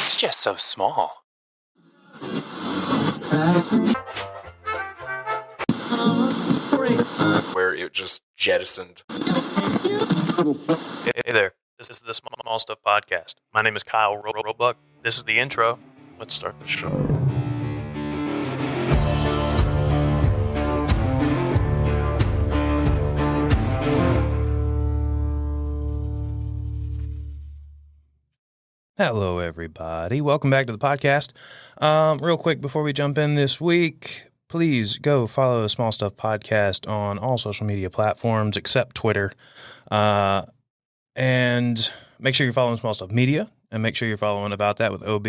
It's just so small. Where it just jettisoned. Hey there, this is the Small Stuff Podcast. My name is Kyle Roebuck. This is the intro. Let's start the show. Hello, everybody. Welcome back to the podcast. Real quick before we jump in this week, please go follow the Small Stuff Podcast on all social media platforms except Twitter. And make sure you're following Small Stuff Media, and make sure you're following About That with OB.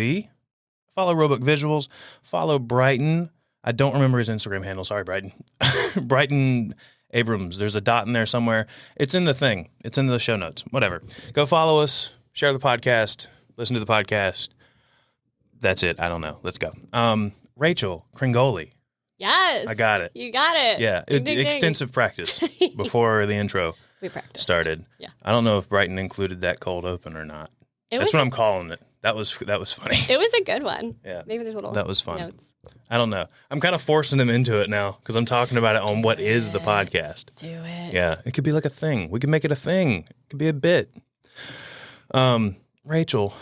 Follow Roebuck Visuals. Follow Brighton. I don't remember his Instagram handle. Sorry, Brighton. Brighton Abrams. There's a dot in there somewhere. It's in the thing. It's in the show notes. Whatever. Go follow us. Share the podcast. Listen to the podcast. That's it. I don't know. Let's go. Rachel Cringoli. Yes. I got it. You got it. Yeah. Ding, ding, extensive practice before the intro started. Yeah. I don't know if Brighton included that cold open or not. That's what I'm calling it. That was funny. It was a good one. Yeah. Maybe there's a little That was fun. notes. I don't know. I'm kind of forcing him into it now because I'm talking about it on what is the podcast. Do it. Yeah. It could be like a thing. We could make it a thing. It could be a bit. Rachel,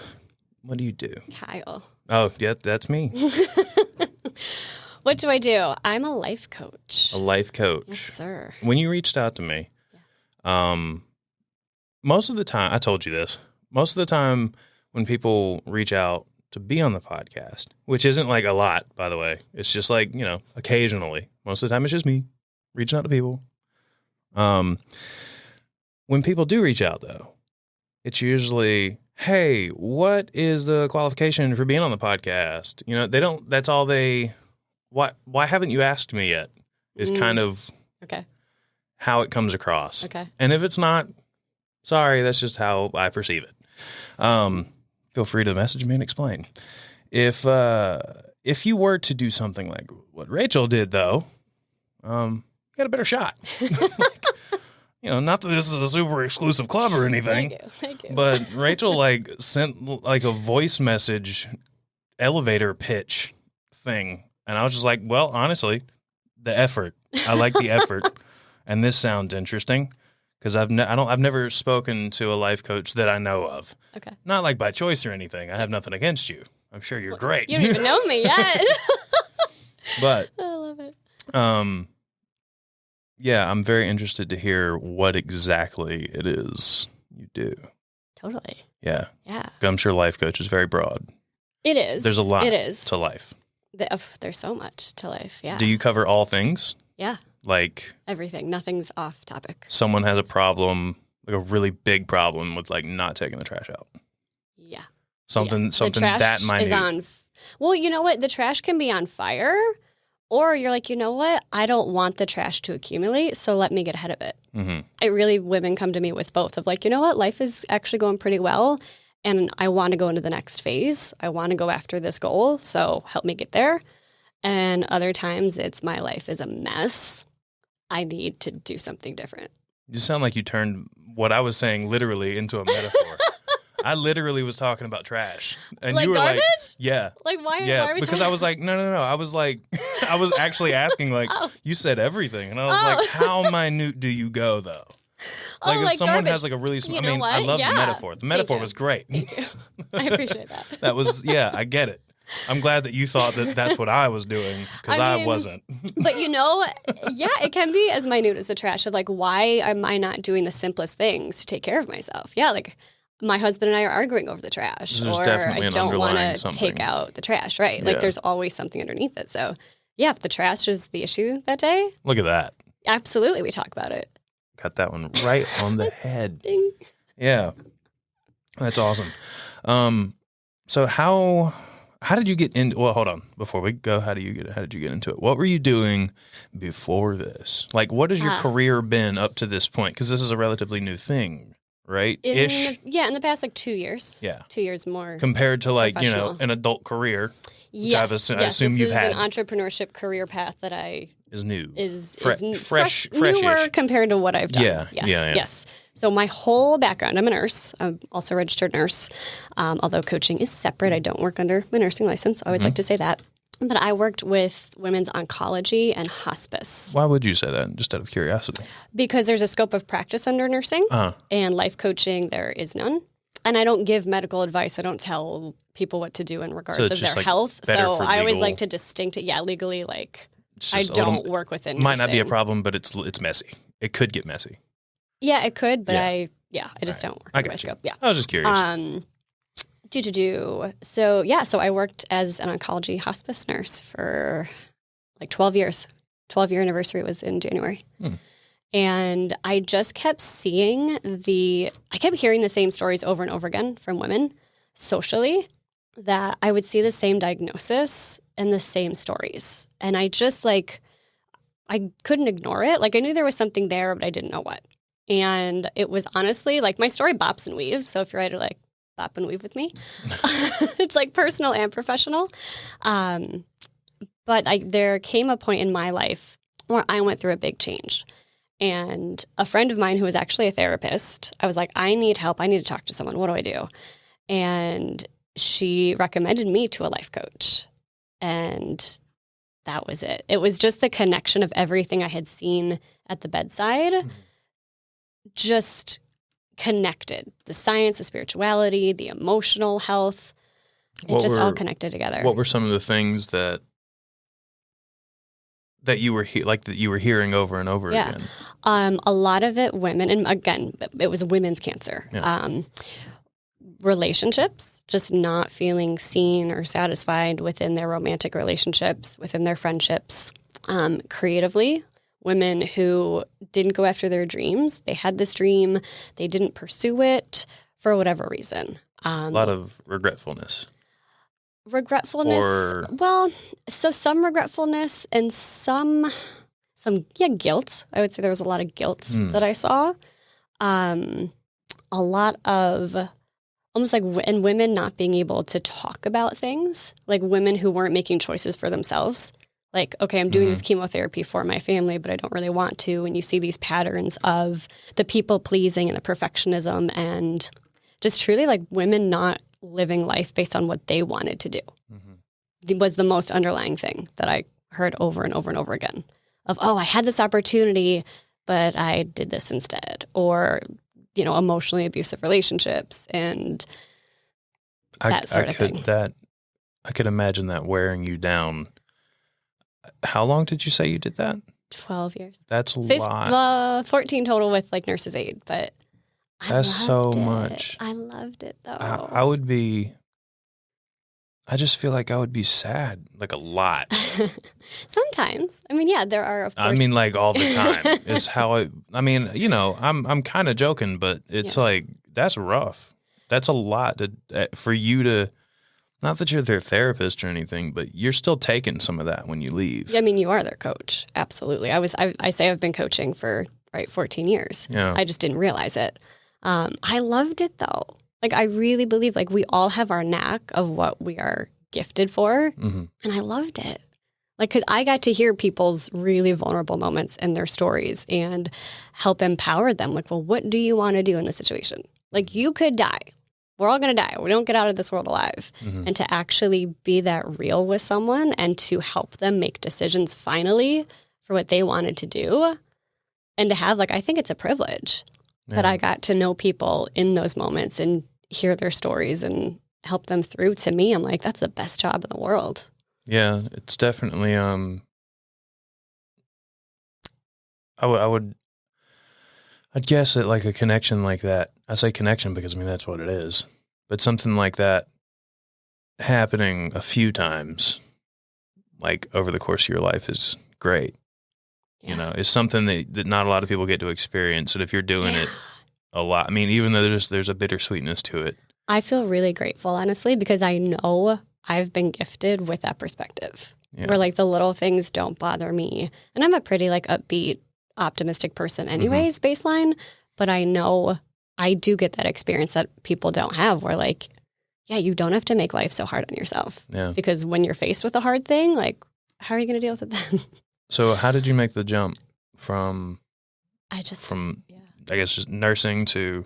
what do you do? Kyle. Oh, yeah, that's me. What do I do? I'm a life coach. A life coach. Yes, sir. When you reached out to me, most of the time, I told you this, most of the time when people reach out to be on the podcast, which isn't like a lot, by the way, it's just like, occasionally. Most of the time it's just me reaching out to people. When people do reach out, though, it's usually, hey, what is the qualification for being on the podcast? They don't, that's all they, why haven't you asked me yet is kind of how it comes across. Okay. And if it's not, sorry, that's just how I perceive it. Feel free to message me and explain. If you were to do something like what Rachel did, though, you got a better shot. Not that this is a super exclusive club or anything. Thank you. But Rachel sent a voice message elevator pitch thing, and I was just like, well, honestly, the effort. I like the effort, and this sounds interesting because I've never spoken to a life coach that I know of. Okay. Not like by choice or anything. I have nothing against you. I'm sure you're great. You don't even know me yet. But I love it. yeah, I'm very interested to hear what exactly it is you do. Totally. Yeah. Yeah. I'm sure life coach is very broad. It is. There's a lot It is. to life. There's so much to life. Yeah. Do you cover all things? Yeah. Like Everything. Nothing's off topic. someone has a problem, like a really big problem with not taking the trash out. Yeah. Something The trash that minute. is on. Well, you know what? The trash can be on fire, or you're like, you know what? I don't want the trash to accumulate, so let me get ahead of it. Mm-hmm. Women come to me with both of like, you know what? Life is actually going pretty well, and I want to go into the next phase. I want to go after this goal, so help me get there. And other times it's my life is a mess. I need to do something different. You sound like you turned what I was saying literally into a metaphor. I literally was talking about trash. And Like you were garbage? like, yeah. Like why Yeah, are we because talking- I was like, no. I was like, I was actually asking, like, Oh. you said everything. And I was like, how minute do you go, though? Like, if like someone garbage. has like a really small, You I know mean, what? I love Yeah. the metaphor. The metaphor you. was great. Thank you. I appreciate that. That was, yeah, I get it. I'm glad that you thought that that's what I was doing because I I mean, wasn't. But yeah, it can be as minute as the trash of like, why am I not doing the simplest things to take care of myself? Yeah, like my husband and I are arguing over the trash, There's or definitely I an don't want underlying to something. take out the trash, right? Yeah. Like there's always something underneath it. So yeah, if the trash is the issue that day, Look at that. absolutely we talk about it. Got that one right on the head. Ding. Yeah. That's awesome. So how did you get into, well, hold on. Before we go, how did you get into it? What were you doing before this? Like, what has your career been up to this point? Because this is a relatively new thing, right? In the past like 2 years. Yeah. 2 years more. Compared to Professional. an adult career, which Yes, I assume this you've is had. an entrepreneurship career path that I Is new. is Fresh-ish. newer compared to what I've done. Yeah, Yes, yeah. yes. So my whole background, I'm a nurse. I'm also a registered nurse, although coaching is separate. I don't work under my nursing license. I always like to say that. But I worked with women's oncology and hospice. Why would you say that? Just out of curiosity. Because there's a scope of practice under nursing, and life coaching, there is none. And I don't give medical advice. I don't tell people what to do in regards of their health. So I always like to distinct it. Yeah, legally, like I don't work within might not be a problem, but it's messy. It could get messy. Yeah, it could, but I just don't work in my scope. Yeah. I was just curious. So I worked as an oncology hospice nurse for like 12 years. 12-year anniversary was in January. And I just kept hearing the same stories over and over again from women socially, that I would see the same diagnosis and the same stories. And I just I couldn't ignore it. Like I knew there was something there, but I didn't know what. And it was honestly like my story bops and weaves. So if you're ready to like bop and weave with me, it's like personal and professional. But there came a point in my life where I went through a big change. And a friend of mine who was actually a therapist, I was like, I need help. I need to talk to someone. What do I do? And she recommended me to a life coach. And that was it. It was just the connection of everything I had seen at the bedside, just connected. The science, the spirituality, the emotional health, all connected together. What were some of the things that you were hearing over and over again? A lot of it women, and again, it was women's cancer. Yeah. Relationships, just not feeling seen or satisfied within their romantic relationships, within their friendships. Creatively, women who didn't go after their dreams. They had this dream, they didn't pursue it for whatever reason. A lot of regretfulness. So some regretfulness and some guilt. I would say there was a lot of guilt that I saw. A lot of almost and women not being able to talk about things, like women who weren't making choices for themselves. Like, okay, I'm doing this chemotherapy for my family, but I don't really want to. And you see these patterns of the people pleasing and the perfectionism, and just truly like women not living life based on what they wanted to do. It was the most underlying thing that I heard over and over and over again of, I had this opportunity, but I did this instead. Or, emotionally abusive relationships and that sort of thing. I could imagine that wearing you down. How long did you say you did that? 12 years. That's a lot. 14 total with like nurse's aid, but that's so much. I loved it though. I just feel like I would be sad, like a lot. Sometimes. I mean, yeah, there are, of course. I mean, like all the time is how I'm kind of joking, but it's like, that's rough. That's a lot for you to, not that you're their therapist or anything, but you're still taking some of that when you leave. I mean, you are their coach. Absolutely. I say I've been coaching for 14 years. Yeah. I just didn't realize it. I loved it though. Like, I really believe like we all have our knack of what we are gifted for. And I loved it. Like, because I got to hear people's really vulnerable moments and their stories and help empower them. Like, well, what do you want to do in this situation? Like, you could die. We're all going to die. We don't get out of this world alive. And to actually be that real with someone and to help them make decisions finally for what they wanted to do. And to have, like, I think it's a privilege that I got to know people in those moments and hear their stories and help them through. To me, I'm like, that's the best job in the world. Yeah, it's definitely, I'd guess that like a connection like that, I say connection because I mean, that's what it is, but something like that happening a few times, like over the course of your life is great. Yeah. It's something that not a lot of people get to experience. And if you're doing it a lot, I mean, even though there's a bittersweetness to it. I feel really grateful, honestly, because I know I've been gifted with that perspective where like the little things don't bother me. And I'm a pretty like upbeat, optimistic person anyways, baseline. But I know I do get that experience that people don't have where like, you don't have to make life so hard on yourself. Yeah. Because when you're faced with a hard thing, like, how are you going to deal with it then? So how did you make the jump from I guess just nursing to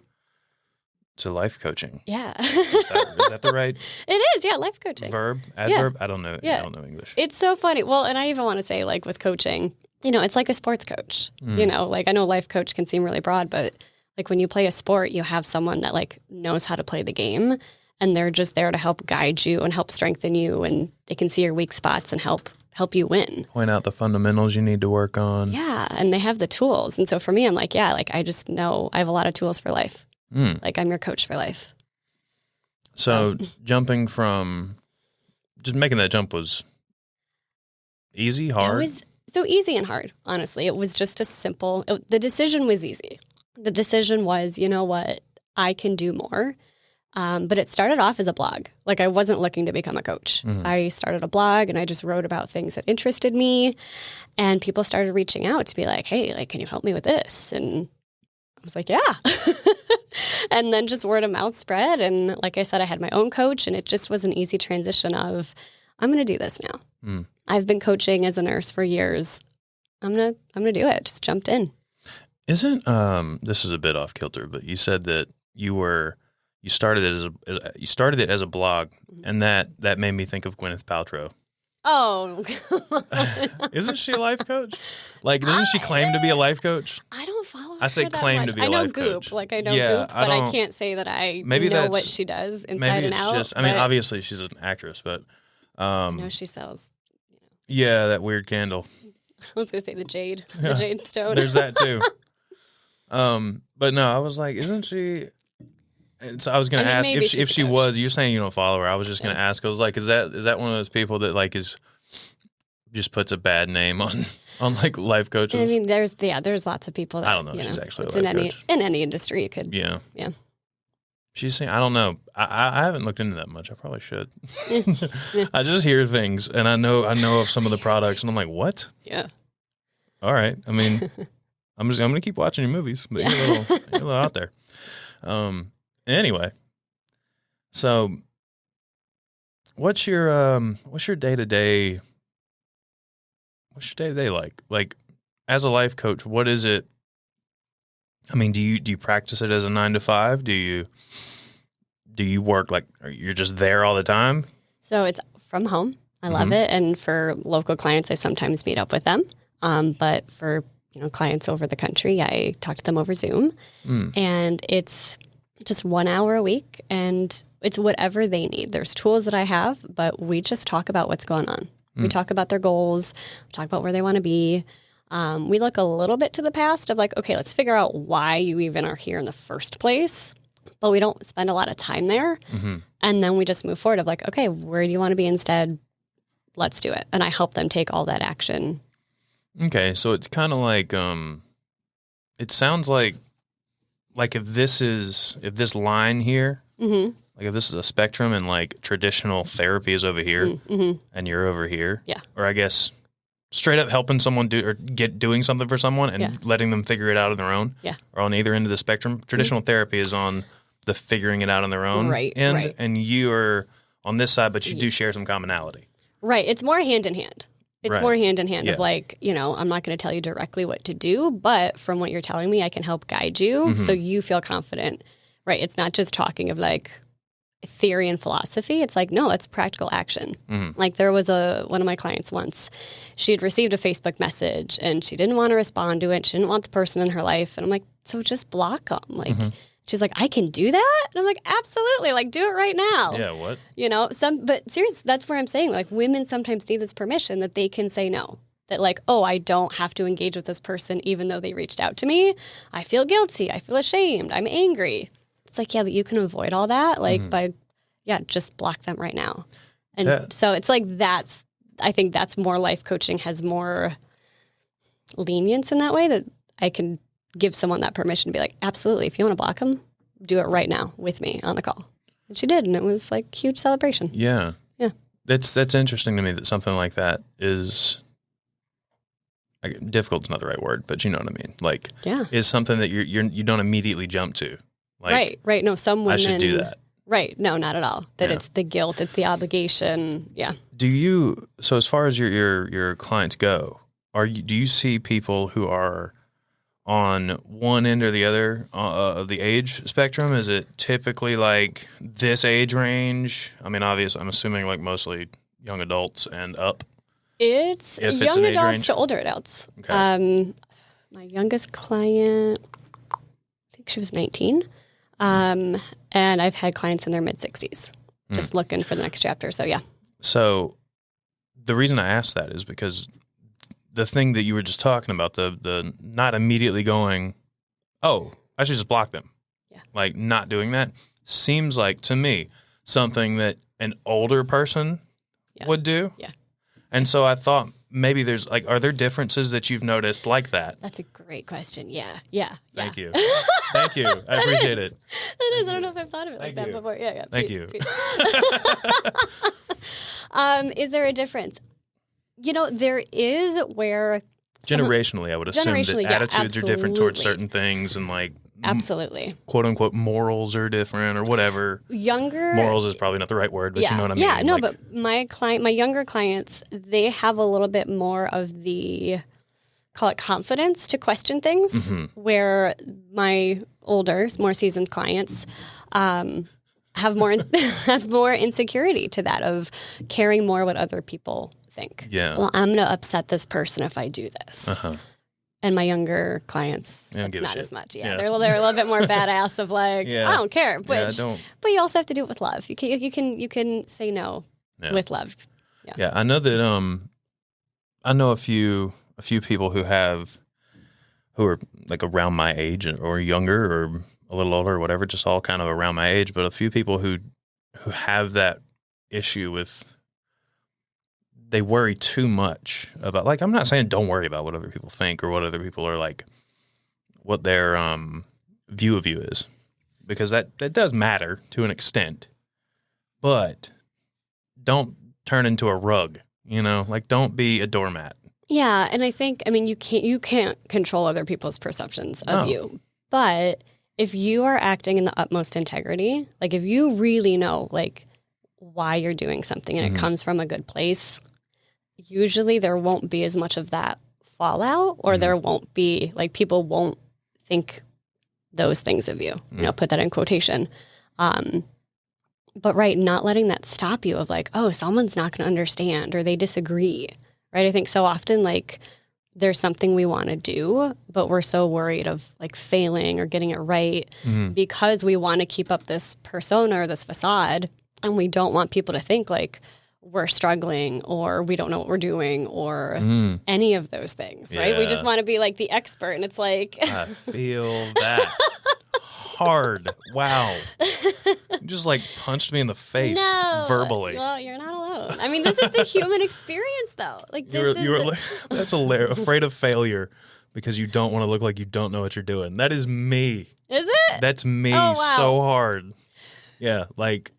life coaching. Yeah. Is that the right It is, yeah, life coaching. verb? Adverb? I don't know. Yeah. I don't know English. It's so funny. Well, and I even want to say, like, with coaching, it's like a sports coach. Like, I know life coach can seem really broad, but like when you play a sport, you have someone that like knows how to play the game, and they're just there to help guide you and help strengthen you, and they can see your weak spots and help you win. Point out the fundamentals you need to work on. Yeah, and they have the tools. And so for me, I'm like, yeah, like I just know I have a lot of tools for life. Like I'm your coach for life. So jumping from, just making that jump was easy, hard? It was so easy and hard, honestly. It was just the decision was easy. The decision was, you know what, I can do more. But it started off as a blog. Like I wasn't looking to become a coach. I started a blog and I just wrote about things that interested me. And people started reaching out to be like, hey, like, can you help me with this? And I was like, yeah. And then just word of mouth spread. And like I said, I had my own coach, and it just was an easy transition of, I'm going to do this now. I've been coaching as a nurse for years. I'm going to do it. Just jumped in. Isn't, this is a bit off kilter, but you said that you started it as a blog, and that made me think of Gwyneth Paltrow. Oh, Isn't she a life coach? Like, doesn't she claim to be a life coach? I don't follow her. I say that claim much. to be a I know life Goop, coach. like I know Yeah, Goop, but I I don't- can't say that I maybe know that's- what she does inside Maybe and it's out. just, I mean, but obviously she's an actress, but I know she sells. yeah, that weird candle. I was going to say the jade stone. There's that too. But no, I was like, isn't she? And so I was gonna I mean, ask maybe if she's she a coach. was. You're saying you don't follow her. I was just gonna ask. I was like, is that one of those people that like is just puts a bad name on like life coaches? I mean, there's lots of people that I don't know if she's actually a it's life in coach. in any industry. You could. Yeah. Yeah. She's saying, I don't know. I haven't looked into that much. I probably should. I just hear things, and I know of some of the products, and I'm like, what? Yeah. All right. I mean, I'm gonna keep watching your movies, but you're a little out there. Anyway, so what's your day-to-day like? Like, as a life coach, what is it? I mean, do you practice it as a 9 to 5? Do you work like, you're just there all the time? So it's from home. I love it. And for local clients, I sometimes meet up with them. But for clients over the country, I talk to them over Zoom. And it's just 1 hour a week, and it's whatever they need. There's tools that I have, but we just talk about what's going on. We talk about their goals, we talk about where they want to be. We look a little bit to the past of like, okay, let's figure out why you even are here in the first place. But we don't spend a lot of time there. And then we just move forward of like, okay, where do you want to be instead? Let's do it. And I help them take all that action. Okay, so it's kind of like, it sounds like if this line here, like if this is a spectrum and like traditional therapy is over here and you're over here, Yeah. or I guess straight up helping someone doing something for someone and letting them figure it out on their own, or on either end of the spectrum. Traditional therapy is on the figuring it out on their own end, right. and you are on this side, but you do share some commonality. Right. It's more hand in hand. It's Right. more hand in hand Yeah. of like, I'm not going to tell you directly what to do, but from what you're telling me, I can help guide you so you feel confident. Right. It's not just talking of like theory and philosophy. It's like, no, it's practical action. Like there was one of my clients once, she had received a Facebook message and she didn't want to respond to it. She didn't want the person in her life. And I'm like, so just block them. Like, she's like, I can do that? And I'm like, absolutely. Like, do it right now. Yeah, what? But seriously, that's where I'm saying, like, women sometimes need this permission that they can say no. That like, oh, I don't have to engage with this person even though they reached out to me. I feel guilty. I feel ashamed. I'm angry. It's like, yeah, but you can avoid all that, like, by, just block them right now. And so it's like I think that's more life coaching has more lenience in that way, that I can give someone that permission to be like, absolutely, if you want to block them, do it right now with me on the call. And she did, and it was like huge celebration. Yeah. Yeah. That's interesting to me that something like that is, difficult's not the right word, but you know what I mean. Like, is something that you don't immediately jump to. Like, right. No, some women. I should do that. Right. No, not at all. That it's the guilt, it's the obligation. Yeah. So as far as your clients go, do you see people who are on one end or the other of the age spectrum? Is it typically like this age range? I mean, obviously, I'm assuming like mostly young adults and up. It's If it's young an age adults range? to older adults. Okay. My youngest client, I think she was 19. And I've had clients in their mid-60s just looking for the next chapter. So, yeah. So the reason I asked that is because the thing that you were just talking about, the not immediately going, oh, I should just block them. Yeah. Like not doing that seems like to me something that an older person would do. Yeah. And so I thought maybe there's like, are there differences that you've noticed like that? That's a great question. Yeah. Yeah. Thank you. Thank you. I appreciate it. That is. I don't know if I've thought of it like that you. before. Yeah. Thank Please, you. please. Is there a difference? There is where Generationally, I would assume that Generationally, yeah, attitudes are different towards absolutely. certain things and like absolutely quote unquote morals are different or whatever. younger Morals is probably not the right word, but you know what I mean. Yeah, no, Like, but my younger clients, they have a little bit more of the, call it confidence to question things, where my older, more seasoned clients have more have more insecurity to that of caring more what other people think. Yeah. Well, I'm going to upset this person if I do this. And my younger clients, They don't it's give a not shit. as much. Yeah. They're a little bit more badass of like, Yeah. I don't care. Yeah, Which, don't. but you also have to do it with love. You can say no Yeah. with love. Yeah, I know that. I know a few people who are like around my age or younger or a little older or whatever, just all kind of around my age. But a few people who have that issue with. They worry too much about, like, I'm not saying don't worry about what other people think or what other people are like, what their view of you is, because that does matter to an extent, but don't turn into a rug, like don't be a doormat. Yeah, and I think, you can't control other people's perceptions of you, but if you are acting in the utmost integrity, like if you really know like why you're doing something and it comes from a good place, usually there won't be as much of that fallout, or there won't be like people won't think those things of you. Put that in quotation. But not letting that stop you of like, oh, someone's not going to understand or they disagree. Right? I think so often like there's something we want to do, but we're so worried of like failing or getting it right because we want to keep up this persona or this facade, and we don't want people to think like we're struggling or we don't know what we're doing or any of those things, right? We just want to be like the expert, and it's like I feel that hard. Wow. You just like punched me in the face verbally. Well, you're not alone. This is the human experience though. Like this That's hilarious. Afraid of failure because you don't want to look like you don't know what you're doing. That is me. Is it? That's me. Oh, wow. So hard. Yeah, like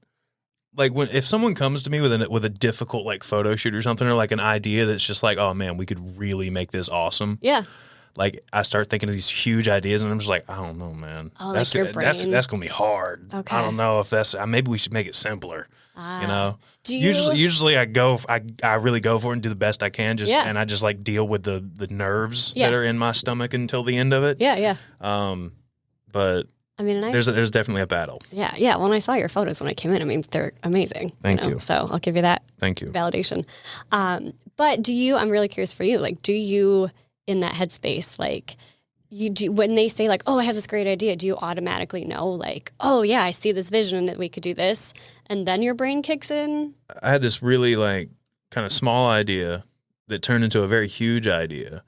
if someone comes to me with a difficult like photo shoot or something, or like an idea that's just like, oh man, we could really make this awesome. Yeah. Like I start thinking of these huge ideas, and I'm just like, I don't know, man. Oh, that's like your brain. that's gonna be hard. Okay. I don't know if that's. Maybe we should make it simpler. Do you Usually I really go for it and do the best I can, and I just like deal with the nerves that are in my stomach until the end of it. Yeah. But and there's definitely a battle. Yeah. Well, when I saw your photos when I came in, they're amazing. Thank you. So I'll give you that. Thank you. Validation. But I'm really curious for you, like, do you in that headspace, like when they say like, oh, I have this great idea, do you automatically know like, oh yeah, I see this vision that we could do this, and then your brain kicks in? I had this really like kind of small idea that turned into a very huge idea,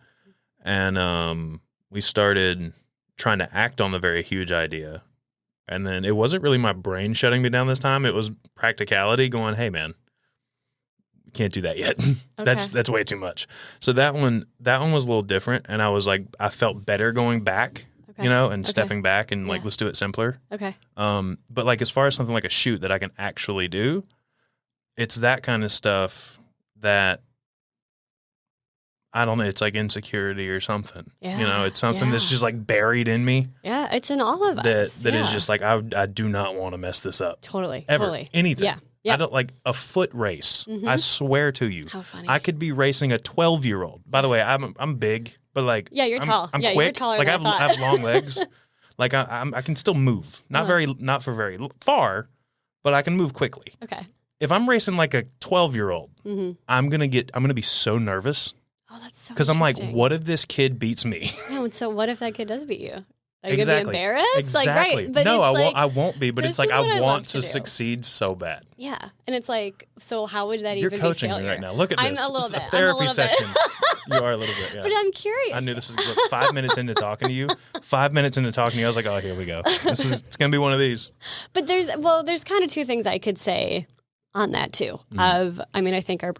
and we started trying to act on the very huge idea, and then it wasn't really my brain shutting me down this time. It was practicality going, hey man, we can't do that yet. That's way too much. So that one was a little different, and I was like, I felt better going back, and stepping back and like, let's do it simpler. Okay. But like as far as something like a shoot that I can actually do, it's that kind of stuff that I don't know. It's like insecurity or something. Yeah, it's something that's just like buried in me. Yeah, it's in all of us. That is just like, I do not want to mess this up. Totally. Ever. Totally. Anything. Yeah. I don't like a foot race. I swear to you. How funny. I could be racing a 12-year-old. By the way, I'm big. but like Yeah, you're tall. I'm Yeah, quick. you're taller like than I I have thought. long legs. Like I can still move. Not for very far, but I can move quickly. Okay. If I'm racing like a 12-year-old, Mm-hmm. I'm gonna be so nervous Oh, that's so because I'm like, interesting. what if this kid beats me? Yeah, and so what if that kid does beat you? Are you Exactly. gonna be embarrassed? Exactly. Like, right? But no, it's I like, won't. I won't be. But it's this like is what I I want love to to do. succeed so bad. Yeah, and it's like, so how would that You're even coaching be me failure? right now. Look at I'm this. a little This bit. is a therapy I'm a little session. Bit. You are a little bit. Yeah. But I'm curious. I knew this was 5 minutes into talking to you. 5 minutes into talking to you, I was like, oh, here we go. It's gonna be one of these. But there's kind of two things I could say on that too. I think our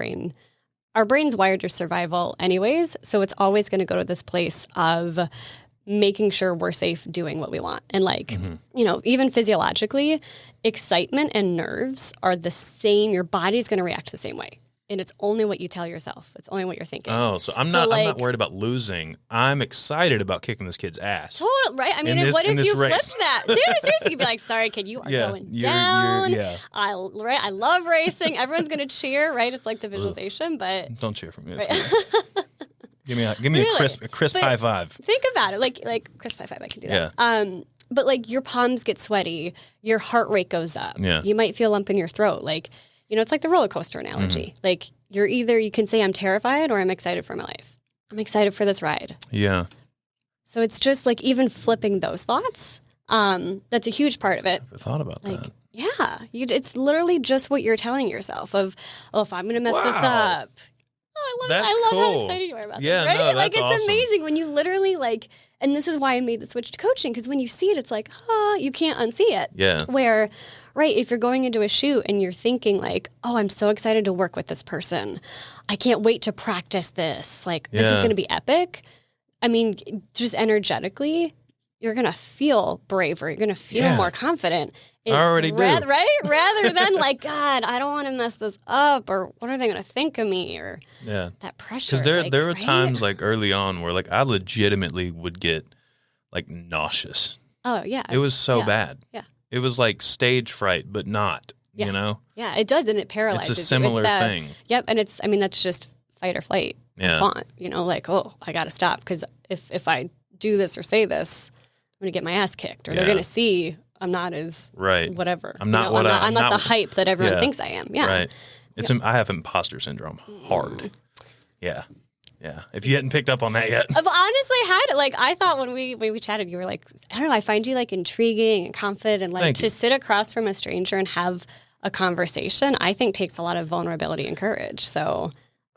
brain's wired for survival anyways, so it's always going to go to this place of making sure we're safe doing what we want. And like, even physiologically, excitement and nerves are the same. Your body's going to react the same way. And it's only what you tell yourself. It's only what you're thinking. Oh, so I'm not worried about losing. I'm excited about kicking this kid's ass. Totally, right? I mean, what if you flipped that? Seriously, you'd be like, sorry, kid, you are going down. I love racing. Everyone's going to cheer, right? It's like the visualization, but... Don't cheer for me. Give me really? a crisp high five. Think about it. Like crisp high five, I can do that. Yeah. But like your palms get sweaty, your heart rate goes up. Yeah. You might feel a lump in your throat. Like, it's like the roller coaster analogy. Like you can say I'm terrified or I'm excited for my life. I'm excited for this ride. Yeah. So it's just like even flipping those thoughts. That's a huge part of it. I never thought about that. Yeah. It's literally just what you're telling yourself of, if I'm going to mess this up. Oh, I love how excited you are about this, right? No, like, it's awesome. amazing when you literally and this is why I made the switch to coaching, because when you see it, it's like, you can't unsee it. Yeah. Where, right, if you're going into a shoot and you're thinking like, oh, I'm so excited to work with this person. I can't wait to practice this. Like, this is going to be epic. I mean, just energetically, you're going to feel braver. You're going to feel more confident. I already do. Right? Rather than like, God, I don't want to mess this up, or what are they going to think of me, or that pressure. Because there were times like early on where like I legitimately would get like nauseous. Oh, yeah. It was so bad. Yeah. It was like stage fright, but not, you know? Yeah, it does, and it paralyzes It's a similar thing. Yep, and that's just fight or flight. Yeah. Font, like, oh, I got to stop, because if I do this or say this, I'm going to get my ass kicked, or they're going to see I'm not as whatever. I'm not I'm not the hype that everyone thinks I am. Yeah. Right. I have imposter syndrome hard. Yeah. Yeah. If you hadn't picked up on that yet. I've honestly had it. Like, I thought when we chatted, you were like, I don't know, I find you like intriguing and confident, and like to sit across from a stranger and have a conversation, I think takes a lot of vulnerability and courage. So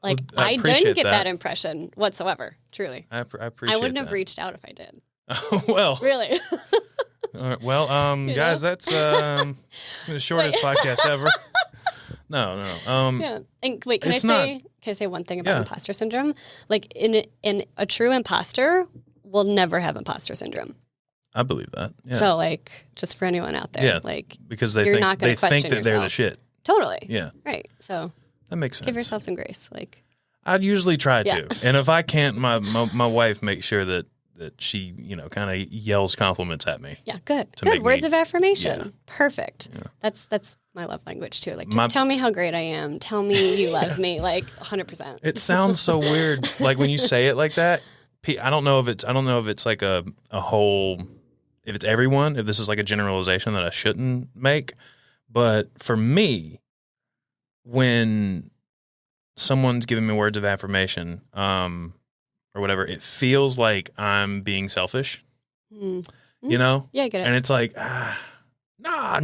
like, I didn't get that impression whatsoever. Truly. I appreciate I wouldn't that. have reached out if I did. Well. Really? All right. Well, guys, that's the shortest podcast ever. No. Yeah. And wait, can I say one thing about imposter syndrome? Like, in a true imposter will never have imposter syndrome. I believe that. Yeah. So, like, just for anyone out there, like, because you're not going to question think that they're the yourself. shit. Totally. Yeah. Right. So that makes sense. give yourself some grace. Like, I'd usually try to, and if I can't, my wife makes sure that she kind of yells compliments at me. Yeah, good. Good words of affirmation. Perfect. Yeah. That's my love language too. Like, just tell me how great I am. Tell me you love me. Like 100%. It sounds so weird, like when you say it like that. I don't know if it's like a whole, if it's everyone, if this is like a generalization that I shouldn't make, but for me, when someone's giving me words of affirmation, or whatever, it feels like I'm being selfish, you know? Yeah, I get it. And it's like, no,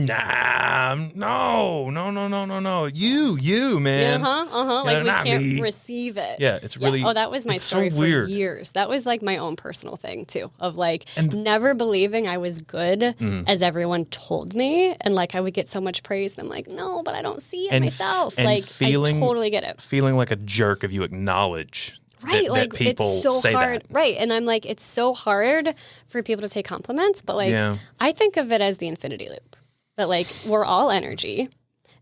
you, man. Like, we can't receive it. Yeah, it's really. Oh, that was my story so for weird. years. That was like my own personal thing too, of like never believing I was good as everyone told me, and like I would get so much praise, and I'm like, no, but I don't see it myself. And like, I totally get it. Feeling like a jerk if you acknowledge. Right, that like people it's so say hard. That. Right, and I'm like, it's so hard for people to take compliments, but like, I think of it as the infinity loop. That like, we're all energy,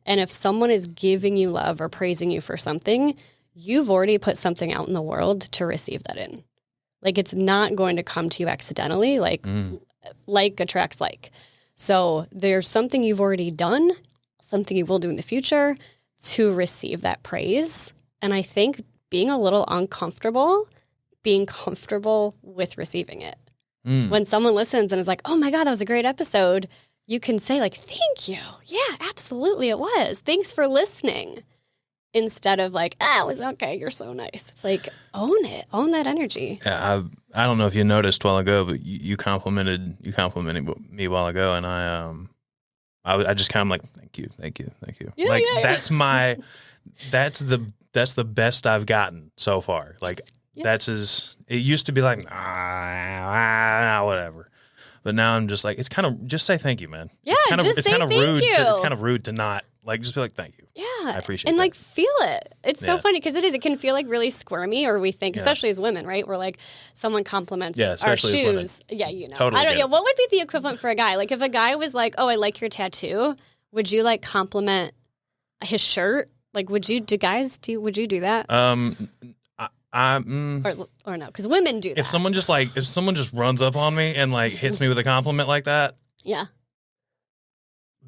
and if someone is giving you love or praising you for something, you've already put something out in the world to receive that in. Like, it's not going to come to you accidentally. Like attracts like. So there's something you've already done, something you will do in the future to receive that praise, and I think being a little uncomfortable being comfortable with receiving it. Mm. When someone listens and is like, oh my God, that was a great episode, you can say like, thank you. Yeah, absolutely it was. Thanks for listening. Instead of like, it was okay, you're so nice. It's like, own it. Own that energy. Yeah, I don't know if you noticed a while ago, but you complimented me a while ago, and I just kind of like, thank you. Yeah, like yeah. that's the best I've gotten so far. Like it used to be like whatever. But now I'm just like, it's kind of, just say thank you, man. Yeah, it's kind of, just it's say kind of thank rude you. it's kind of rude to not like, just be like, thank you. Yeah. I appreciate and that. like feel it. It's so Yeah. funny because it can feel like really squirmy, or we think, Yeah. especially as women, right? We're like, someone compliments Yeah, our especially as women. shoes. Yeah, you know. Totally I don't get know. it. What would be the equivalent for a guy? Like if a guy was like, oh, I like your tattoo, would you like compliment his shirt? Like would you do that? Or no, because women do that. If someone just runs up on me and like hits me with a compliment like that, Yeah.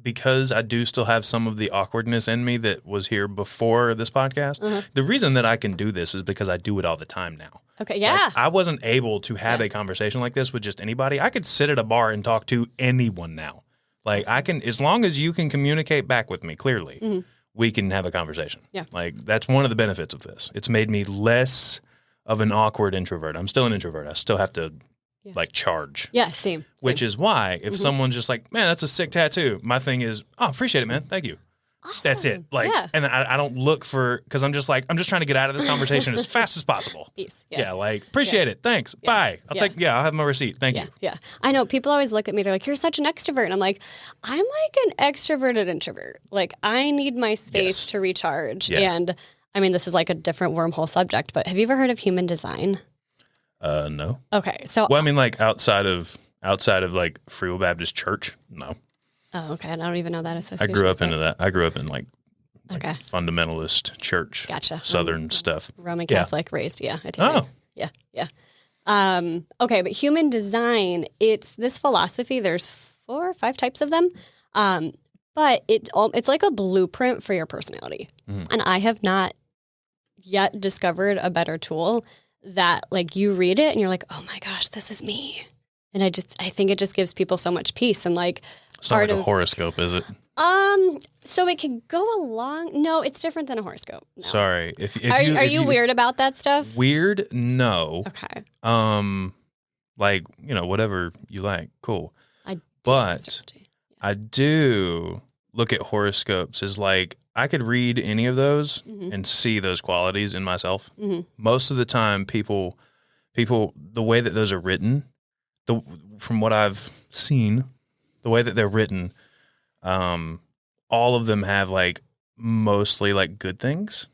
because I do still have some of the awkwardness in me that was here before this podcast. Uh-huh. The reason that I can do this is because I do it all the time now. Okay. Yeah. Like, I wasn't able to have Yeah. a conversation like this with just anybody. I could sit at a bar and talk to anyone now. Like I can, as long as you can communicate back with me clearly, Mm-hmm. we can have a conversation. Yeah. Like that's one of the benefits of this. It's made me less of an awkward introvert. I'm still an introvert. I still have to like charge. Yeah. Same. Which is why if Mm-hmm. someone's just like, man, that's a sick tattoo. My thing is, oh, appreciate it, man. Thank you. Awesome. That's it. Like, Yeah. and I don't look for, because I'm just trying to get out of this conversation as fast as possible. Peace. Yeah. Like, appreciate it. Thanks. Bye. I'll have my receipt. Thank you. Yeah. I know people always look at me. They're like, you're such an extrovert. And I'm like, I'm like an extroverted introvert. Like I need my space Yes. to recharge. Yeah. And I mean, this is like a different wormhole subject, but have you ever heard of human design? No. Okay. So, Well, I mean, like outside of like Free Will Baptist Church, no. oh, okay. I don't even know that I association. grew up into that. I grew up in like Okay. fundamentalist church, Gotcha. Southern stuff. Roman Yeah. Catholic raised. Yeah. Italian. Oh. Yeah. Okay. But human design, it's this philosophy. There's 4 or 5 types of them. But it's like a blueprint for your personality. Mhm. And I have not yet discovered a better tool that like you read it and you're like, oh my gosh, this is me. And I think it just gives people so much peace and like It's not part like a of horoscope, is it? so it can go along. No, it's different than a horoscope. No. Sorry. If Are if you weird about that stuff? Weird? No. Okay. Like, whatever you like. Cool. I do But astrology. I do look at horoscopes as like I could read any of those Mhm. and see those qualities in myself. Mhm. Most of the time, people, the way that those are written, from what I've seen, the way that they're written, all of them have like mostly like good things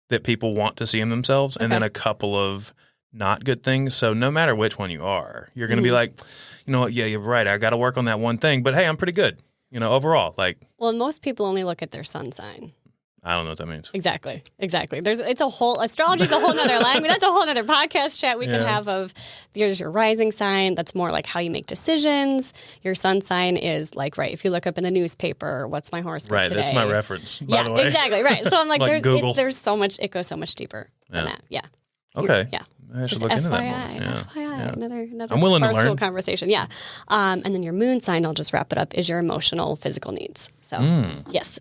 that people want to see in themselves, and then Okay. a couple of not good things. So no matter which one you are, you're going to be like, you know what? Yeah, you're right. I got to work on that one thing, but hey, I'm pretty good. Overall, like, Well, most people only look at their sun sign. I don't know what that means. Exactly. It's a whole, astrology's a whole nother language. That's a whole nother podcast chat we can Yeah. have of, there's your rising sign. That's more like how you make decisions. Your sun sign is like, right, if you look up in the newspaper, what's my horoscope Right, today? that's my reference, by the Yeah, way. exactly, right. So I'm like, Like Google. there's so much, it goes so much deeper than Yeah. that. Yeah. Okay. Yeah. I should Just look into that FYI, more. Yeah. FYI, Yeah. another I'm willing to barstool learn. conversation. Yeah. And then your moon sign, I'll just wrap it up, is your emotional, physical needs. So yes,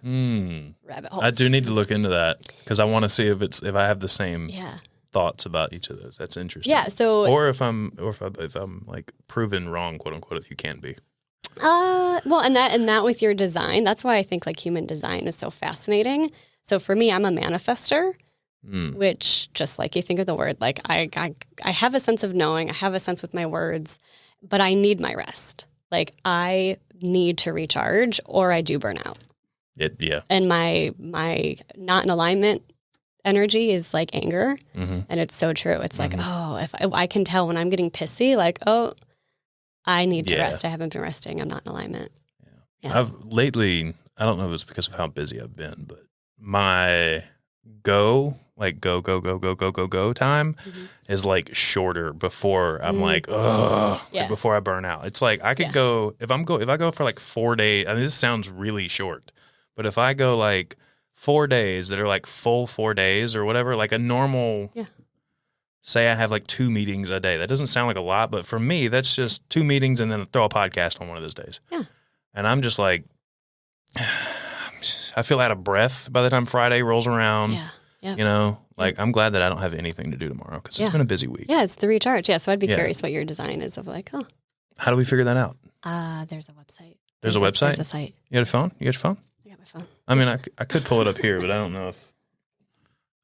rabbit holes. I do need to look into that because I want to see if I have the same Yeah. thoughts about each of those. That's interesting. Yeah. So Or if I'm like proven wrong, quote unquote, if you can be. well, and that with your design, that's why I think like human design is so fascinating. So for me, I'm a manifester, which just like you think of the word, like I have a sense of knowing, I have a sense with my words, but I need my rest. Like I need to recharge or I do burn out. Yeah. And my not in alignment energy is like anger. And it's so true. It's like, oh, if I can tell when I'm getting pissy, like, oh, I need to Yeah. rest. I haven't been resting. I'm not in alignment. Yeah. I've lately, I don't know if it's because of how busy I've been, but my go time is like shorter before I'm like, ugh, Yeah. before I burn out. It's like I could go, if I go for like 4 days, I mean, this sounds really short, but if I go like 4 days that are like full 4 days or whatever, like a normal, say I have like 2 meetings a day. That doesn't sound like a lot, but for me, that's just 2 meetings and then throw a podcast on one of those days. Yeah. And I'm just like, I feel out of breath by the time Friday rolls around. Yeah. Yeah. You know, like I'm glad that I don't have anything to do tomorrow because it's been a busy week. Yeah, it's the recharge. Yeah, so I'd be curious what your design is of like, oh. How do we figure that out? There's a website. There's a website? There's a site. You got a phone? You got your phone? I got my phone. I mean, I could pull it up here, but I don't know if.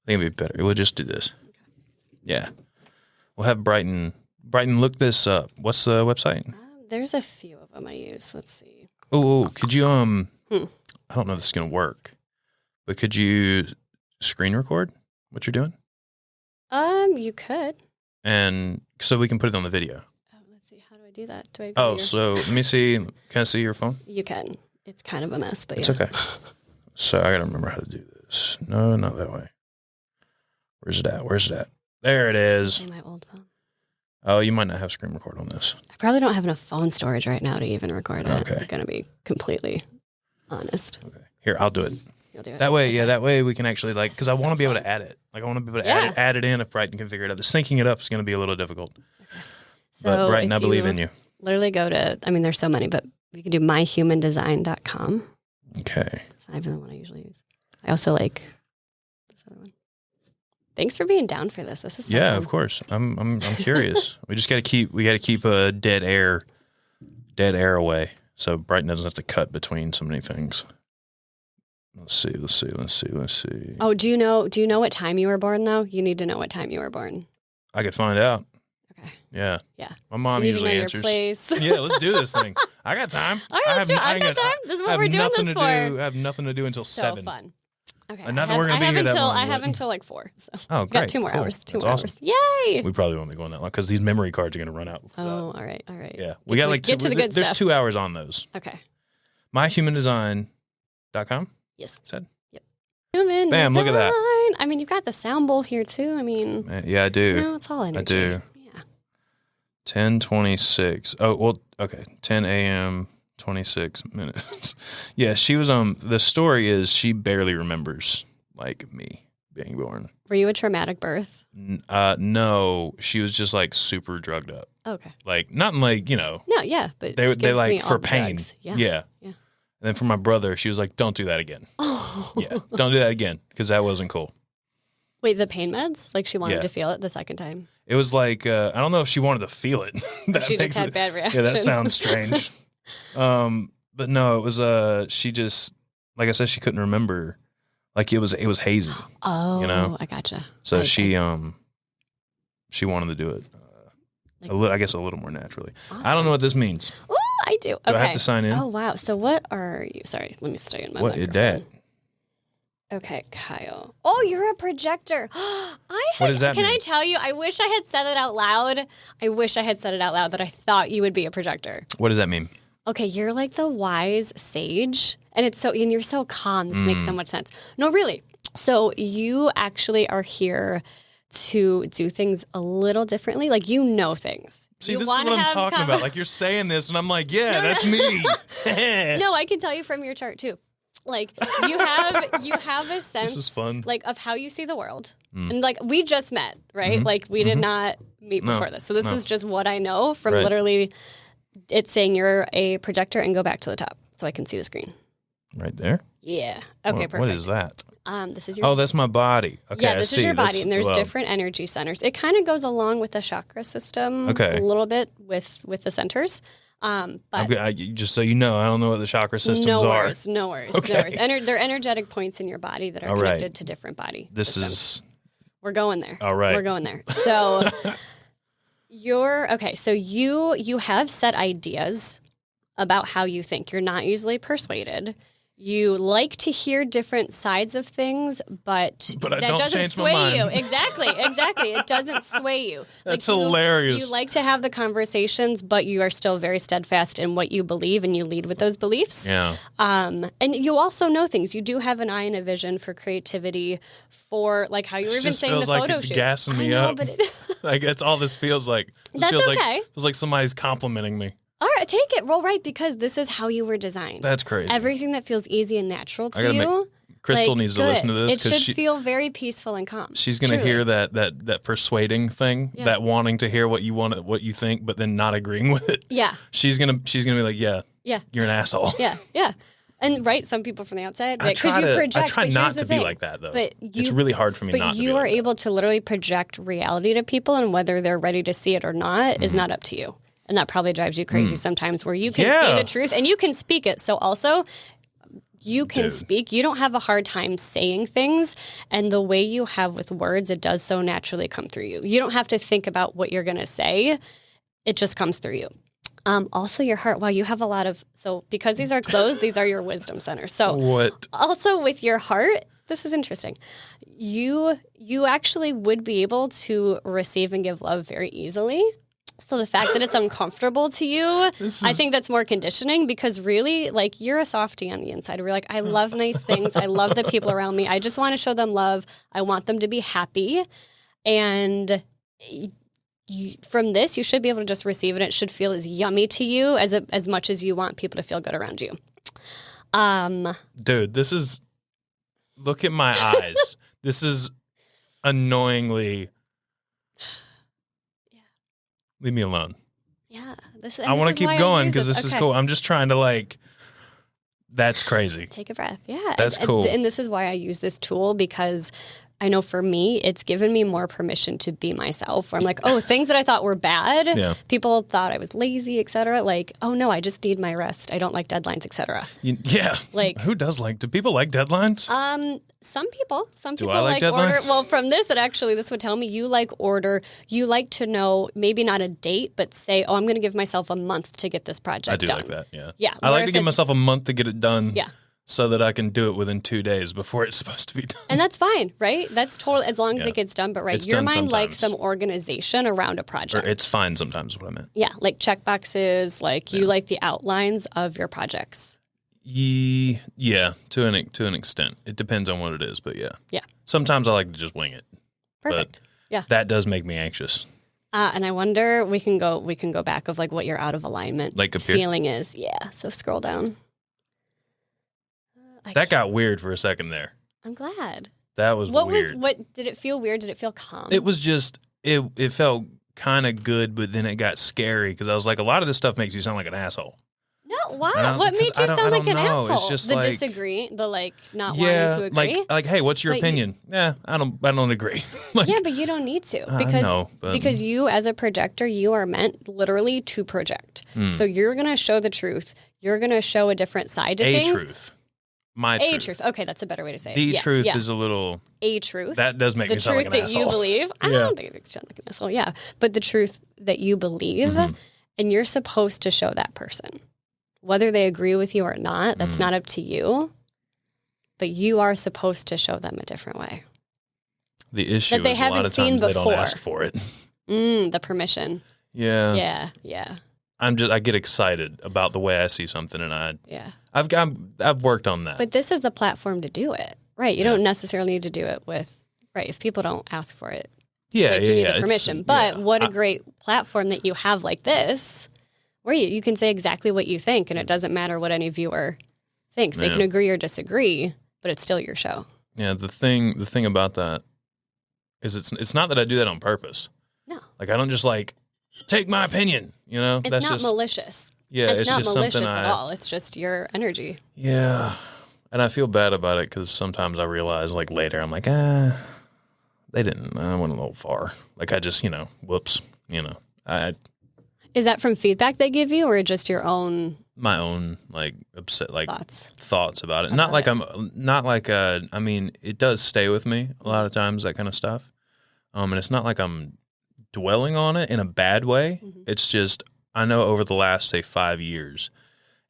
I think it'd be better. We'll just do this. Yeah. We'll have Brighton. Brighton, look this up. What's the website? There's a few of them I use. Let's see. Oh, could you, I don't know if this is going to work, but could you screen record what you're doing? You could. And so we can put it on the video. Oh, let's see. How do I do that? Do I go So let me see. Can I see your phone? You can. It's kind of a mess, but It's okay. So I got to remember how to do this. No, not that way. Where's it at? There it is. Say my old phone. Oh, you might not have screen record on this. I probably don't have enough phone storage right now to even record it. Okay. I'm going to be completely honest. Okay. Here, I'll do it. You'll do it. That way, Okay. that way we can actually like, because I want to be able to add it. Like I want to be able to add it in if Brighton can figure it out. The syncing it up is going to be a little difficult. So But Brighton, if I believe in you. Literally go to, I mean, there's so many, but you can do myhumandesign.com. Okay. That's not even the one I usually use. I also like this other one. Thanks for being down for this. This is so fun. Of course. I'm curious. We just got to keep dead air away, so Brighton doesn't have to cut between so many things. Let's see. Oh, do you know what time you were born though? You need to know what time you were born. I could find out. Okay. Yeah. Yeah. My mom you need usually to know answers. Your place. Yeah, let's do this thing. I got time. All right, let's do it. I got time. This is what we're doing this for. I have nothing to do until so 7. Fun. Okay. Not that we're going to be here that long. I have until like 4. So oh, great. Got 2 more Cool. hours. Two That's more awesome. hours. Yay! We probably won't be going that long because these memory cards are going to run out. Oh, all right. Yeah. We got like get to the good there's stuff. 2 hours on those. Okay. myhumandesign.com? Yes. Said? Yep. Human Bam, look at that. design. I mean, you've got the sound bowl here too. I mean, Yeah, I do. you know, it's all energy. I do. Yeah. 10:26. Oh, well, okay. 10 a.m., 26 minutes. Yeah, she was the story is she barely remembers like me being born. Were you a traumatic birth? No, she was just like super drugged up. Okay. Like not in like, No, yeah, but they gives me like all for the pain. drugs. Yeah. Yeah. And then for my brother, she was like, "Don't do that again." Oh. Yeah, don't do that again because that wasn't cool. Wait, the pain meds? Like she wanted to feel it the second time? It was like I don't know if she wanted to feel it. That She makes just had it- bad reaction. Yeah, that sounds strange. But no, it was she just like I said, she couldn't remember. Like it was hazy. Oh, you know? I gotcha. So Okay. she wanted to do it. Like- I guess a little more naturally. Awesome. I don't know what this means. Oh, I do. Do Okay. I have to sign in? Oh, wow. So what are you? Sorry, let me stay in my What is microphone. that? Okay, Kyle. Oh, you're a projector. What does that Can I mean? tell you? I wish I had said it out loud. That I thought you would be a projector. What does that mean? Okay, you're like the wise sage, and you're so calm. This makes so much sense. No, really. So you actually are here to do things a little differently. Like you know things. See, You this is what wanna I'm have talking about. Like you're saying this, and I'm like, yeah, that's me. No, I can tell you from your chart too. Like you have a sense This is fun. like of how you see the world. And like we just met, right? Mhm. Like we did not meet No, before this. So this no. is just what I know from Right. literally it's saying you're a projector and go back to the top so I can see the screen. Right there. Yeah. Okay, What- perfect. What is that? This is your Oh, that's my body. Okay, yeah, I this see. is your body, That's- and there's well, different energy centers. It kind of goes along with the chakra system Okay. a little bit with the centers. But just so you know, I don't know what the chakra systems no are. worries, no worries, Okay. no worries. They're energetic points in your body that are All right. connected to different body This systems. is We're going there. all right. We're going there. So so you have set ideas about how you think. You're not easily persuaded. You like to hear different sides of things, but But I that don't doesn't change my sway mind. you. Exactly. It doesn't sway you. That's you- hilarious. You like to have the conversations, but you are still very steadfast in what you believe, and you lead with those beliefs. Yeah. And you also know things. You do have an eye and a vision for creativity, for like how you were This even just saying the feels like photo it's shoots. gassing me I know, up. but Like that's all this feels like. This That's feels okay. feels like somebody's complimenting me. all right, take it. Roll right because this is how you were designed. That's crazy. Everything that feels easy and natural I to gotta you. Crystal Like, needs to good. listen to this It should feel very peaceful and calm. she's going to Truly. hear that persuading thing, Yeah. that wanting to hear what you think, but then not agreeing with it. Yeah. She's gonna be like, yeah, Yeah. you're an asshole. Yeah. Yeah. And some people from the outside, I because try you to project. I try but not here's the to be thing. like that though. But It's really hard for me not to be you like are that. able to literally project reality to people, and whether they're ready to see it or not is not up to you. And that probably drives you crazy sometimes, where you can Yeah. see the truth and you can speak it. So also, you can Dude. speak. You don't have a hard time saying things, and the way you have with words, it does so naturally come through you. You don't have to think about what you're going to say. It just comes through you. Also, your heart. Wow, you have a lot of. So because these are closed, these are your wisdom centers. So What? also with your heart, this is interesting. You actually would be able to receive and give love very easily. So the fact that it's uncomfortable to you, I think that's more conditioning, because really, like, you're a softie on the inside. We're like, I love nice things. I love the people around me. I just want to show them love. I want them to be happy. And from this, you should be able to just receive it. It should feel as yummy to you as much as you want people to feel good around you. Dude, this is, look at my eyes. This is annoyingly, leave me alone. Yeah. I want to keep going because this is cool. I'm just trying to that's crazy. Take a breath. Yeah. That's cool. And this is why I use this tool, because I know for me, it's given me more permission to be myself, where I'm like, oh, things that I thought were bad, Yeah. people thought I was lazy, etc. Like, oh no, I just need my rest. I don't like deadlines, etc. Yeah. Like, who do people like deadlines? some people Do I like order. deadlines? Well, from this, this would tell me you like order. You like to know, maybe not a date, but say, oh, I'm going to give myself a month to get this project I do done. like that. Yeah. Yeah. I Or like to if give it's- myself a month to get it done. Yeah. So that I can do it within 2 days before it's supposed to be done. And that's fine, right? That's totally, as long as Yeah. it gets done. But right, It's your done mind likes sometimes. some organization around a project. Or it's fine sometimes is what I meant. Yeah, like check boxes, like you like the outlines of your projects. Yeah, to an extent. It depends on what it is, but yeah. Yeah. Sometimes I like to just wing it. Perfect. Yeah. That does make me anxious. And I wonder, we can go back of like what your out of alignment Like up here? feeling is. Yeah. So scroll down. That got weird for a second there. I'm glad. That was weird. What did it feel weird? Did it feel calm? It was just it felt kind of good, but then it got scary because I was like, a lot of this stuff makes you sound like an asshole. No, why? I don't- What made because you I don't- sound I like don't an know. It's asshole? just The like- disagree, the like not Yeah, wanting to agree. like hey, what's your But you- opinion? Yeah, I don't agree. Like, Yeah, but you don't need to, I because know, but- because you as a projector, you are meant literally to project. Hmm. So you're gonna show the truth. You're gonna show a different side to a things. truth. My A truth. truth. Okay, that's a better way to say it. The Yeah, truth yeah. is a little. A truth. That does make the me sound truth like an that asshole. you believe. I Yeah. don't think it makes you sound like an asshole. Yeah, but the truth that you believe, Mm-hmm. and you're supposed to show that person, whether they agree with you or not. That's Mm. not up to you. But you are supposed to show them a different way. The issue That they is a lot haven't of seen times they don't before. ask for it. The permission. Yeah. Yeah. I get excited about the way I see something, and Yeah. I've worked on that. But this is the platform to do it, right? You Yeah. don't necessarily need to do it with, right? If people don't ask for it, yeah, like, yeah, you need yeah. the It's- permission. But yeah. what a great platform that you have like this, where you can say exactly what you think, and it doesn't matter what any viewer thinks. They Yeah. can agree or disagree, but it's still your show. Yeah, the thing about that is it's not that I do that on purpose. No, Like I don't just like take my opinion, you know? it's That's not just malicious. yeah, it's not just malicious something at I all. It's just your energy. yeah. And I feel bad about it because sometimes I realize like later I'm like, they didn't. I went a little far. Like I just, whoops, I Is that from feedback they give you, or just your own my own like upset like thoughts? about it. About I mean, it does stay with me a lot of times, that kind of stuff. And it's not like I'm dwelling on it in a bad way. Mhm. It's just I know over the last say 5 years,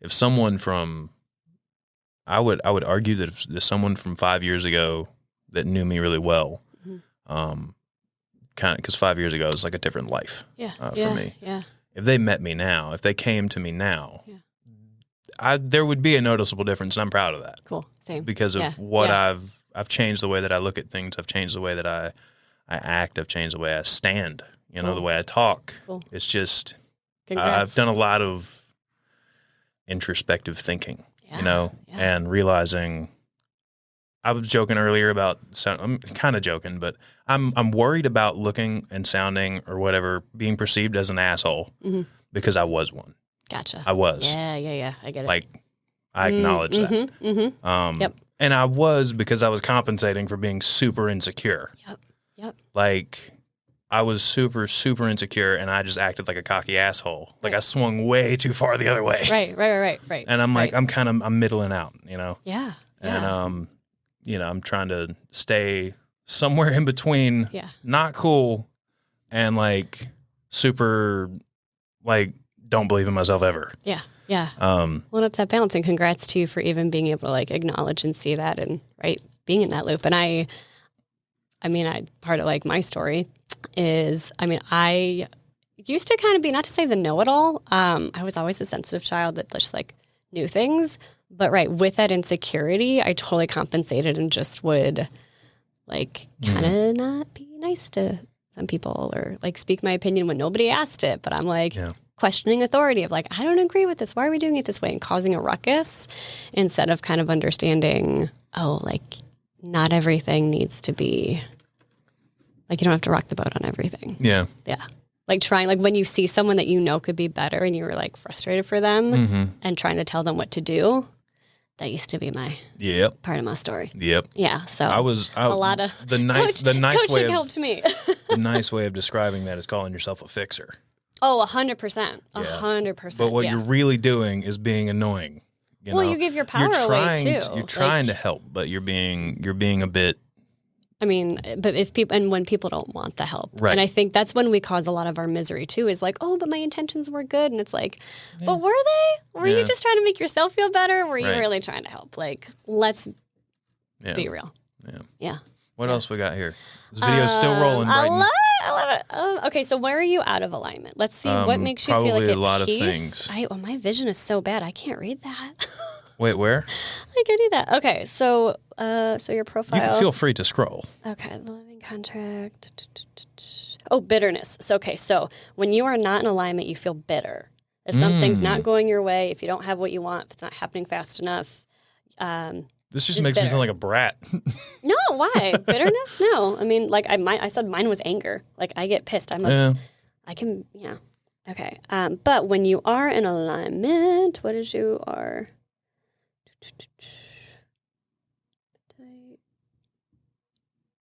if someone from I would argue that if someone from 5 years ago that knew me really well, Mhm. kind of because 5 years ago it was like a different life. Yeah, For me. Yeah. If they met me now, if they came to me now, Yeah. there would be a noticeable difference, and I'm proud of that Cool. Same. because of Yeah. what Yeah. I've changed the way that I look at things. I've changed the way that I act. I've changed the way I stand. Cool. The way I talk. Cool. It's just Congrats. I've done a lot of introspective thinking. Yeah, yeah. And realizing I was joking earlier about. I'm kind of joking, but I'm worried about looking and sounding or whatever being perceived as an asshole because I was one. Gotcha. I was. Yeah. I get it. Like, I acknowledge that. Yep. And I was because I was compensating for being super insecure. Yep. Like, I was super, super insecure, and I just acted like a cocky asshole. Like, I swung way too far the other way. Right. And I'm like, I'm middling out, you know? Yeah. And, you know, I'm trying to stay somewhere in between not cool and, like, super, like, don't believe in myself ever. Yeah. Well, it's that balance, and congrats to you for even being able to, like, acknowledge and see that and, being in that loop. And I part of, like, my story is, I used to kind of be, not to say the know-it-all, I was always a sensitive child that just, like, knew things. But, with that insecurity, I totally compensated and just would, like, kind of not be nice to some people or, like, speak my opinion when nobody asked it. But I'm, like, questioning authority of, like, I don't agree with this. Why are we doing it this way? And causing a ruckus instead of kind of understanding, like, not everything needs to be, like, you don't have to rock the boat on everything. Yeah. Like, trying, like, when you see someone that you know could be better and you were, like, frustrated for them and trying to tell them what to do. That used to be my part of my story. Yeah. So I was a lot of the nice coaching way of, helped me. the nice way of describing that is calling yourself a fixer. Oh, 100%. 100%. But what you're really doing is being annoying. You know? You give your power away too. You're trying to help, but you're being a bit. But if people, and when people don't want the help, right. And I think that's when we cause a lot of our misery too. Is like, oh, but my intentions were good, and it's like, but were they? Were you just trying to make yourself feel better? Or were you really trying to help? Like, let's be real. Yeah. What else we got here? This video's still rolling. Brighton. I love it. Okay, so where are you out of alignment? Let's see what makes you feel like a lot of things. My vision is so bad, I can't read that. Wait, where? I can do that. Okay, so your profile. You can feel free to scroll. Okay, the living contract. Oh, bitterness. So when you are not in alignment, you feel bitter. If something's not going your way, if you don't have what you want, if it's not happening fast enough. This just makes me sound like a brat. No, why? Bitterness? No. I said mine was anger. Like, I get pissed. Okay. But when you are in alignment, what is you are?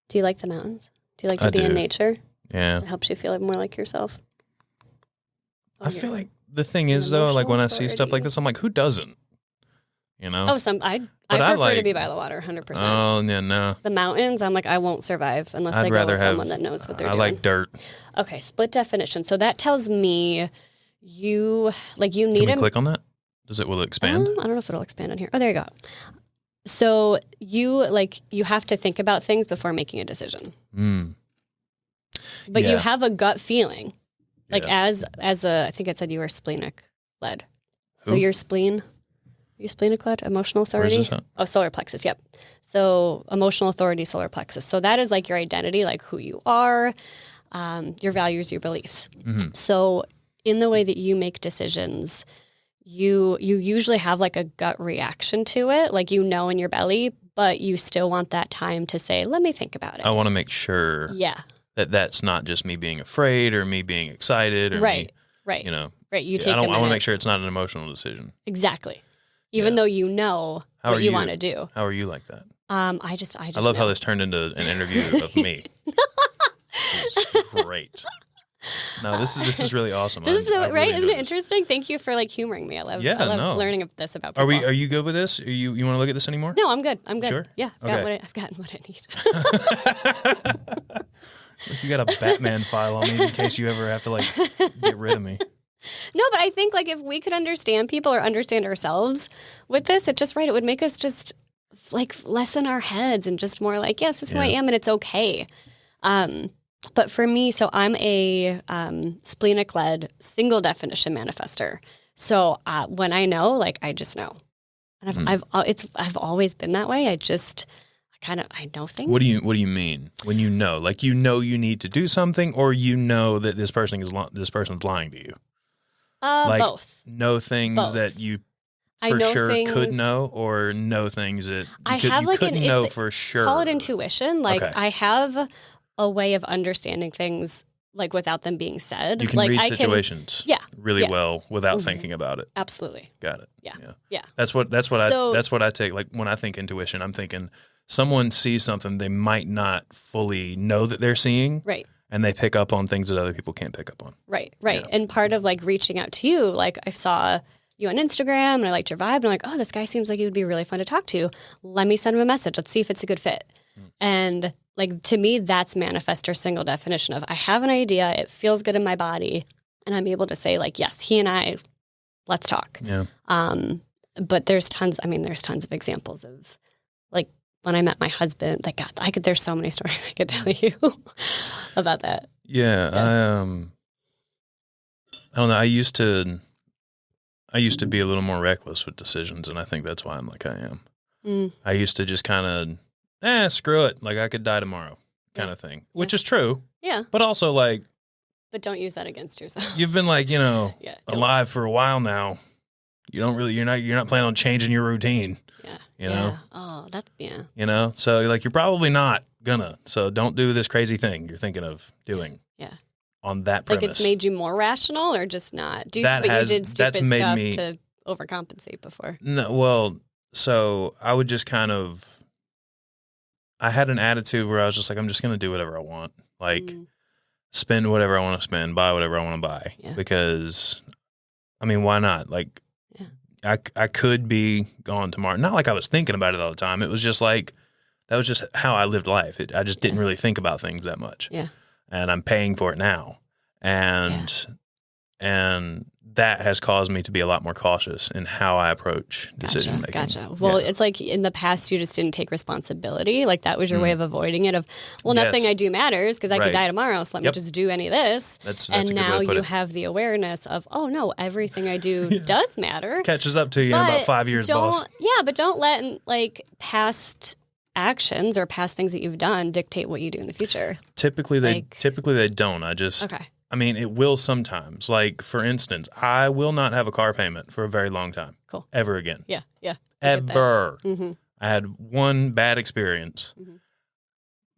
Do you like the mountains? Do you like to be in nature? Yeah. It helps you feel more like yourself. I feel like the thing is, though, like, when I see stuff like this, I'm like, who doesn't? You know? Oh, I prefer to be by the water, 100%. Oh, yeah, no. The mountains, I'm like, I won't survive unless I go with someone that knows what they're doing. I like dirt. Okay, split definition. So that tells me you need Can we click on that? Will it expand? I don't know if it'll expand on here. Oh, there you go. So you have to think about things before making a decision. But you have a gut feeling. Like, as I think it said you were splenic led. So your spleen. Your splenic led, emotional authority. Where's this at? Oh, solar plexus. Yep. So emotional authority, solar plexus. So that is like your identity, like who you are, your values, your beliefs. So in the way that you make decisions, you usually have like a gut reaction to it, like in your belly, but you still want that time to say, let me think about it. I want to make sure that's not just me being afraid or me being excited or right. You know. Right. You take I want to make sure it's not an emotional decision. Exactly. Even though you know what you want to do. How are you like that? I just I love how this turned into an interview of me. This is great. No, this is really awesome. This is right, isn't it interesting? Thank you for like humoring me. I love learning of this about people. Are you good with this? You want to look at this anymore? No, I'm good. Sure? Yeah, I've gotten what I need. You got a Batman file on me in case you ever have to like get rid of me. No, but I think like if we could understand people or understand ourselves with this, it would make us just like lessen our heads and just more like, yes, this is who I am and it's okay. But for me, so I'm a splenic-led single definition manifester. So when I know, like I just know, and I've always been that way. I know things. What do you mean when you know? Like you need to do something, or you know that this person's lying to you? Both. Know things Both. that you I for know sure things, could know, or know things that you like couldn't know for sure? Call it intuition. Like Okay. I have a way of understanding things like without them being said. You can like read I situations really well without thinking about it. Absolutely. Got it. Yeah. That's what I take. Like when I think intuition, I'm thinking someone sees something they might not fully know that they're seeing. Right. And they pick up on things that other people can't pick up on. Right. Yeah. And part of like reaching out to you, like I saw you on Instagram and I liked your vibe and I'm like, oh, this guy seems like he would be really fun to talk to. Let me send him a message. Let's see if it's a good fit. And like to me, that's manifestor single definition of I have an idea, it feels good in my body, and I'm able to say like, yes, he and I, let's talk. Yeah. But there's tons of examples of like when I met my husband, like God, there's so many stories I could tell you about that. Yeah. I don't know. I used to be a little more reckless with decisions, and I think that's why I'm like I am. I used to just kind of, screw it. Like I could die tomorrow kind of thing, which is true. Yeah. But also like, but don't use that against yourself. you've been like, don't. alive for a while now. You're not planning on changing your routine. Yeah. You know? Oh, that's, yeah. You know? So like, you're probably not gonna, so don't do this crazy thing you're thinking of doing. Yeah. On that premise. Like it's made you more rational or just not? You did stupid stuff to overcompensate before. No, well, so I would just kind of, I had an attitude where I was just like, I'm just going to do whatever I want. Like, spend whatever I want to spend, buy whatever I want to buy. Yeah. Because, I mean, why not? Like, I could be gone tomorrow. Not like I was thinking about it all the time. It was just like, that was just how I lived life. I just didn't really think about things that much. Yeah. And I'm paying for it now. And that has caused me to be a lot more cautious in how I approach decision making. Gotcha. Well, it's like in the past, you just didn't take responsibility. Like that was your way of avoiding it. Nothing I do matters because I could die tomorrow. So let me just do any of this. That's and a good way now to put you it. have the awareness of, oh no, everything I do does matter. Catches up to you in about 5 years, boss. Yeah, but don't let like past actions or past things that you've done dictate what you do in the future. Typically they don't. I mean, it will sometimes. Like, for instance, I will not have a car payment for a very long time. Cool. Ever again. Yeah. Ever. I had one bad experience.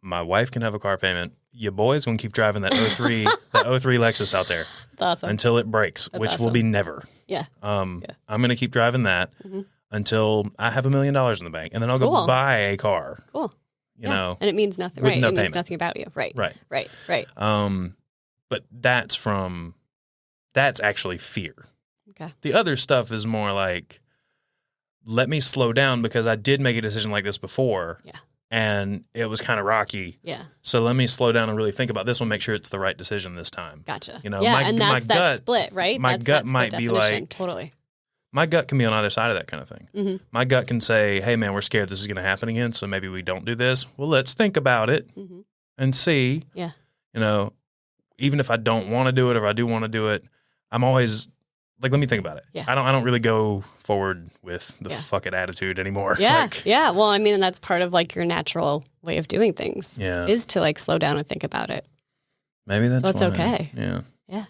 My wife can have a car payment. Your boy's going to keep driving that 03 Lexus out there. That's awesome. Until it breaks, which will be never. Yeah. I'm going to keep driving that until I have $1 million in the bank. And then I'll go buy a car. Cool. You know. And it means nothing, with right? no It means payment. nothing about you. Right. But that's actually fear. Okay. The other stuff is more like, let me slow down because I did make a decision like this before. Yeah. And it was kind of rocky. Yeah. So let me slow down and really think about this one, make sure it's the right decision this time. Gotcha. You know, yeah, my that's that gut, split, right? My That's gut that might split be definition. like, Totally. My gut can be on either side of that kind of thing. Mm-hmm. My gut can say, hey, man, we're scared this is going to happen again, so maybe we don't do this. Well, let's think about it and see. Yeah. You know, even if I don't want to do it or I do want to do it, I'm always like, let me think about it. Yeah. I don't really go forward with the fuck it attitude anymore. Yeah. Like, yeah. Well, I mean, that's part of like your natural way of doing things. Yeah. Is to like slow down and think about it. Maybe that's So it's why. okay. Yeah. Yeah.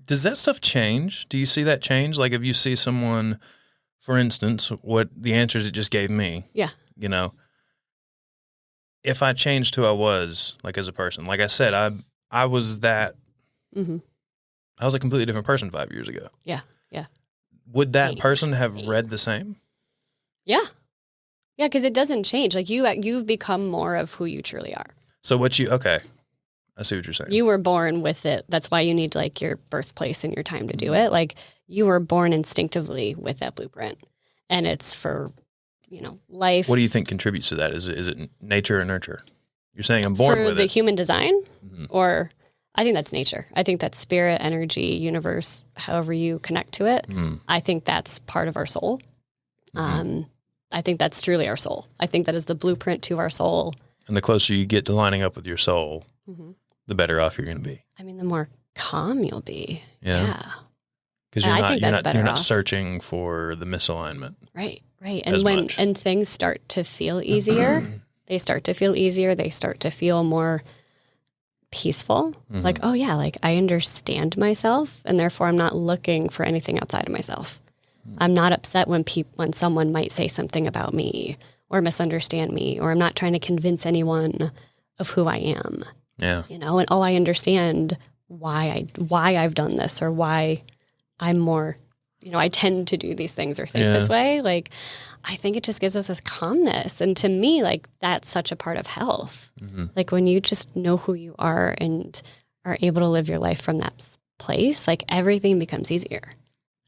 Does that stuff change? Do you see that change? Like if you see someone, for instance, what the answers it just gave me. Yeah. You know, if I changed who I was, like as a person, like I said, I was that. I was a completely different person 5 years ago. Yeah. Yeah. Would that person have read the same? Yeah. Yeah, because it doesn't change. Like you've become more of who you truly are. So okay. I see what you're saying. You were born with it. That's why you need like your birthplace and your time to do it. Like you were born instinctively with that blueprint, and it's for, life. What do you think contributes to that? Is it nature or nurture? You're saying I'm born for with the it. human design, or I think that's nature. I think that's spirit, energy, universe, however you connect to it. I think that's part of our soul. I think that's truly our soul. I think that is the blueprint to our soul. And the closer you get to lining up with your soul, the better off you're going to be. I mean, the more calm you'll be. Yeah. Because you're not searching for the misalignment. Right. And when things start to feel easier, they start to feel more peaceful. Like, oh yeah, like I understand myself, and therefore I'm not looking for anything outside of myself. I'm not upset when someone might say something about me or misunderstand me, or I'm not trying to convince anyone of who I am. Yeah. And I understand why I've done this, or why I'm more, I tend to do these things or think this way. Like, I think it just gives us this calmness. And to me, like, that's such a part of health. Mm-hmm. Like, when you just know who you are and are able to live your life from that place, like, everything becomes easier.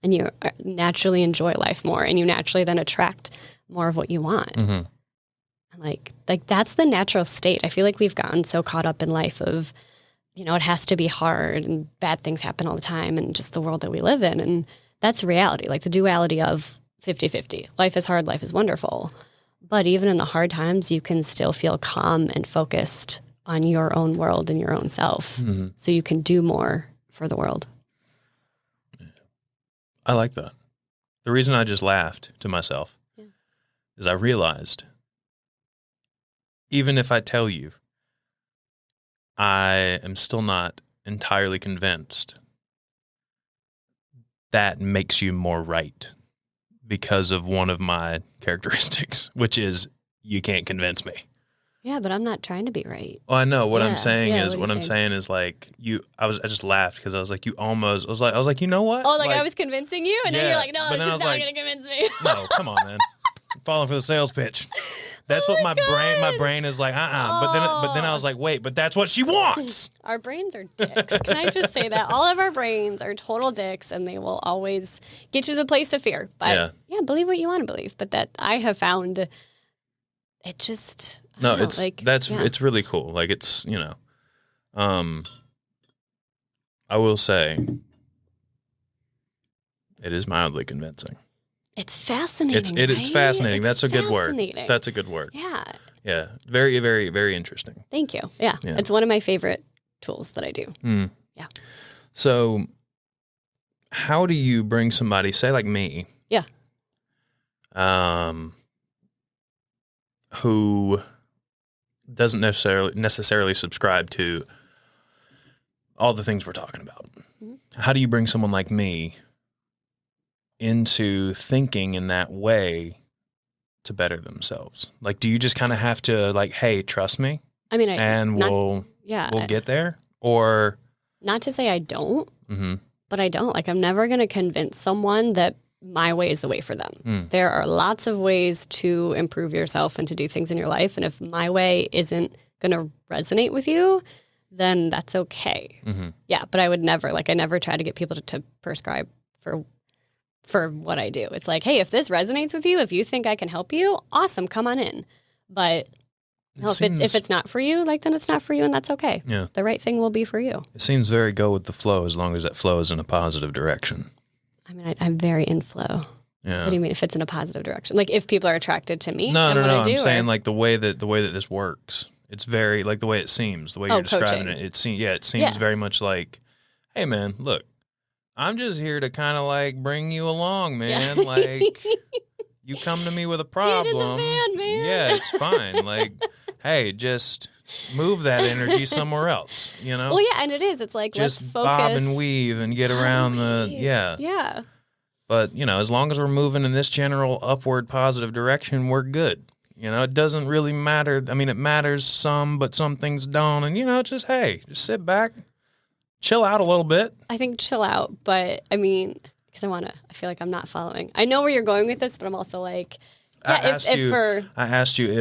And you naturally enjoy life more, and you naturally then attract more of what you want. Mm-hmm. Like that's the natural state. I feel like we've gotten so caught up in life of, it has to be hard and bad things happen all the time, and just the world that we live in. And that's reality, like the duality of 50-50. Life is hard, life is wonderful. But even in the hard times, you can still feel calm and focused on your own world and your own self. Mm-hmm. So you can do more for the world. I like that. The reason I just laughed to myself is I realized, even if I tell you, I am still not entirely convinced, that makes you more right because of one of my characteristics, which is you can't convince me. Yeah, but I'm not trying to be right. Well, I know what I'm Yeah, saying yeah, is what are you I'm saying is like I just laughed because I was like, I was like, you know what? Oh, like I was convincing you, and then Yeah, you're like, no, but it's then I just was not like, going to convince me. No, come on, man. Falling for the sales pitch. That's what my brain is like, But then I was like, wait, but that's what she wants. Our brains are dicks. Can I just say that? All of our brains are total dicks, and they will always get you to the place of fear. But believe what you want to believe. But that I have found it just it's really cool. Like it's, I will say it is mildly convincing. It's fascinating. It's fascinating. It's That's a good word. fascinating. That's a good word. Yeah. Yeah. Very, very, very interesting. Thank you. Yeah. It's one of my favorite tools that I do. Mm. Yeah. So how do you bring somebody, say like me, who doesn't necessarily subscribe to all the things we're talking about? Mm-hmm. How do you bring someone like me into thinking in that way to better themselves? Like, do you just kind of have to like, hey, trust me? I mean, we'll get there? Or not to say I don't, but I don't. Like, I'm never going to convince someone that my way is the way for them. There are lots of ways to improve yourself and to do things in your life. And if my way isn't going to resonate with you, then that's okay. Mm-hmm. Yeah, but I would never, I never try to get people to prescribe for what I do. It's like, hey, if this resonates with you, if you think I can help you, awesome, come on in. But if it's not for you, then it's not for you, and that's okay. Yeah. The right thing will be for you. It seems very go with the flow, as long as that flow is in a positive direction. I mean, I'm very in flow. Yeah. What do you mean if it's in a positive direction? Like if people are attracted to me? No. I'm saying like the way that this works. It's very like the way it seems, the way you're describing it. It seems very much like, hey man, look, I'm just here to kind of like bring you along, man. Yeah. Like you come to me with a problem. Get in the van, man. Yeah, it's fine. Like, hey, just move that energy somewhere else, Well, yeah, and it is. It's like, just let's focus. bob and weave and get around Yeah. But, as long as we're moving in this general upward positive direction, we're good. It doesn't really matter. I mean, it matters some, but some things don't. And, just sit back, chill out a little bit. I think chill out. But, I mean, because I feel like I'm not following. I know where you're going with this, but I'm also like, I asked you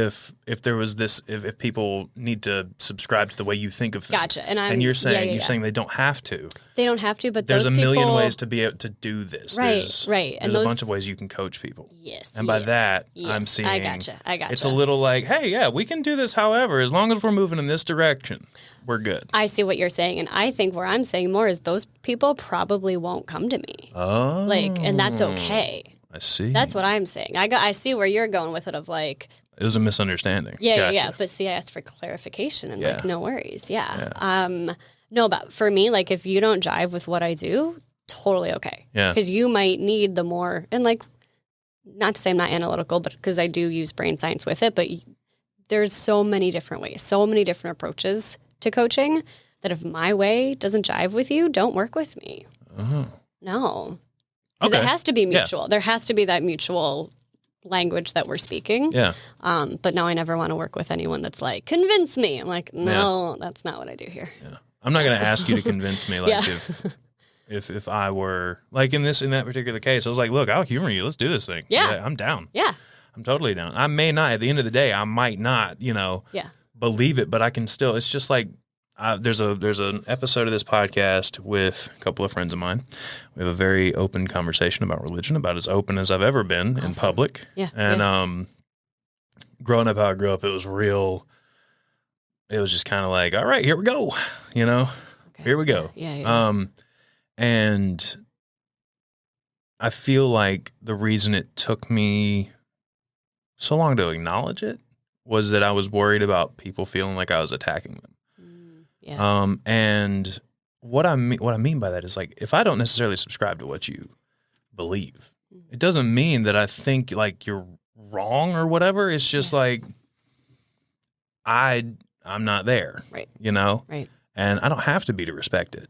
if there was this, if people need to subscribe to the way you think of things. Gotcha. And you're saying saying they don't have to. They don't have to, but there's those a million ways to be able to do this. Right. There's a bunch of ways you can coach people. Yes. And by that, I'm seeing. I gotcha. It's a little like, hey, yeah, we can do this. However, as long as we're moving in this direction, we're good. I see what you're saying, and I think where I'm saying more is those people probably won't come to me. Oh. And that's okay. I see. That's what I'm saying. I see where you're going with it of like. It was a misunderstanding. Yeah, yeah. But see, I asked for clarification and no worries. Yeah. No, but for me, like if you don't jive with what I do, totally okay. Yeah. Because you might need the more, and like, not to say I'm not analytical, but because I do use brain science with it, but there's so many different ways, so many different approaches to coaching that if my way doesn't jive with you, don't work with me. Oh. No. Because Okay. it has to be mutual. There has to be that mutual language that we're speaking. Yeah. But now I never want to work with anyone that's like, convince me. I'm like, no, that's not what I do here. Yeah. I'm not going to ask you to convince me. Like Yeah. if I were like in that particular case, I was like, look, I'll humor you. Let's do this thing. Yeah. I'm down. Yeah. I'm totally down. I may not, at the end of the day, I might not, Yeah. believe it, but I can still, it's just like, there's an episode of this podcast with a couple of friends of mine. We have a very open conversation about religion, about as open as I've ever been in public. Yeah. And growing up how I grew up, it was just kind of like, all right, here we go. Okay. Here we go. Yeah. And I feel like the reason it took me so long to acknowledge it was that I was worried about people feeling like I was attacking them. Yeah. And what I mean by that is like, if I don't necessarily subscribe to what you believe, it doesn't mean that I think like you're wrong or whatever. It's just like, I'm not there. Right. Right. And I don't have to be to respect it.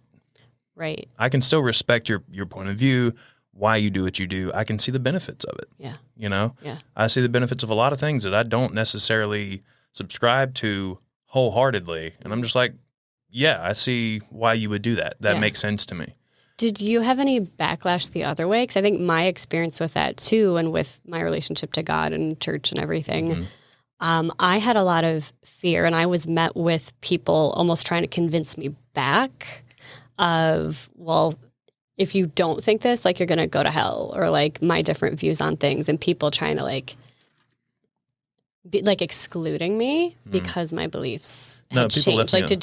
Right. I can still respect your point of view, why you do what you do. I can see the benefits of it. Yeah. Yeah. I see the benefits of a lot of things that I don't necessarily subscribe to wholeheartedly. And I'm just like, yeah, I see why you would do that. That makes sense to me. Did you have any backlash the other way? Because I think my experience with that too, and with my relationship to God and church and everything, I had a lot of fear, and I was met with people almost trying to convince me back of, well, if you don't think this, like you're going to go to hell, or like my different views on things, and people trying to be excluding me because my beliefs had changed. Like, did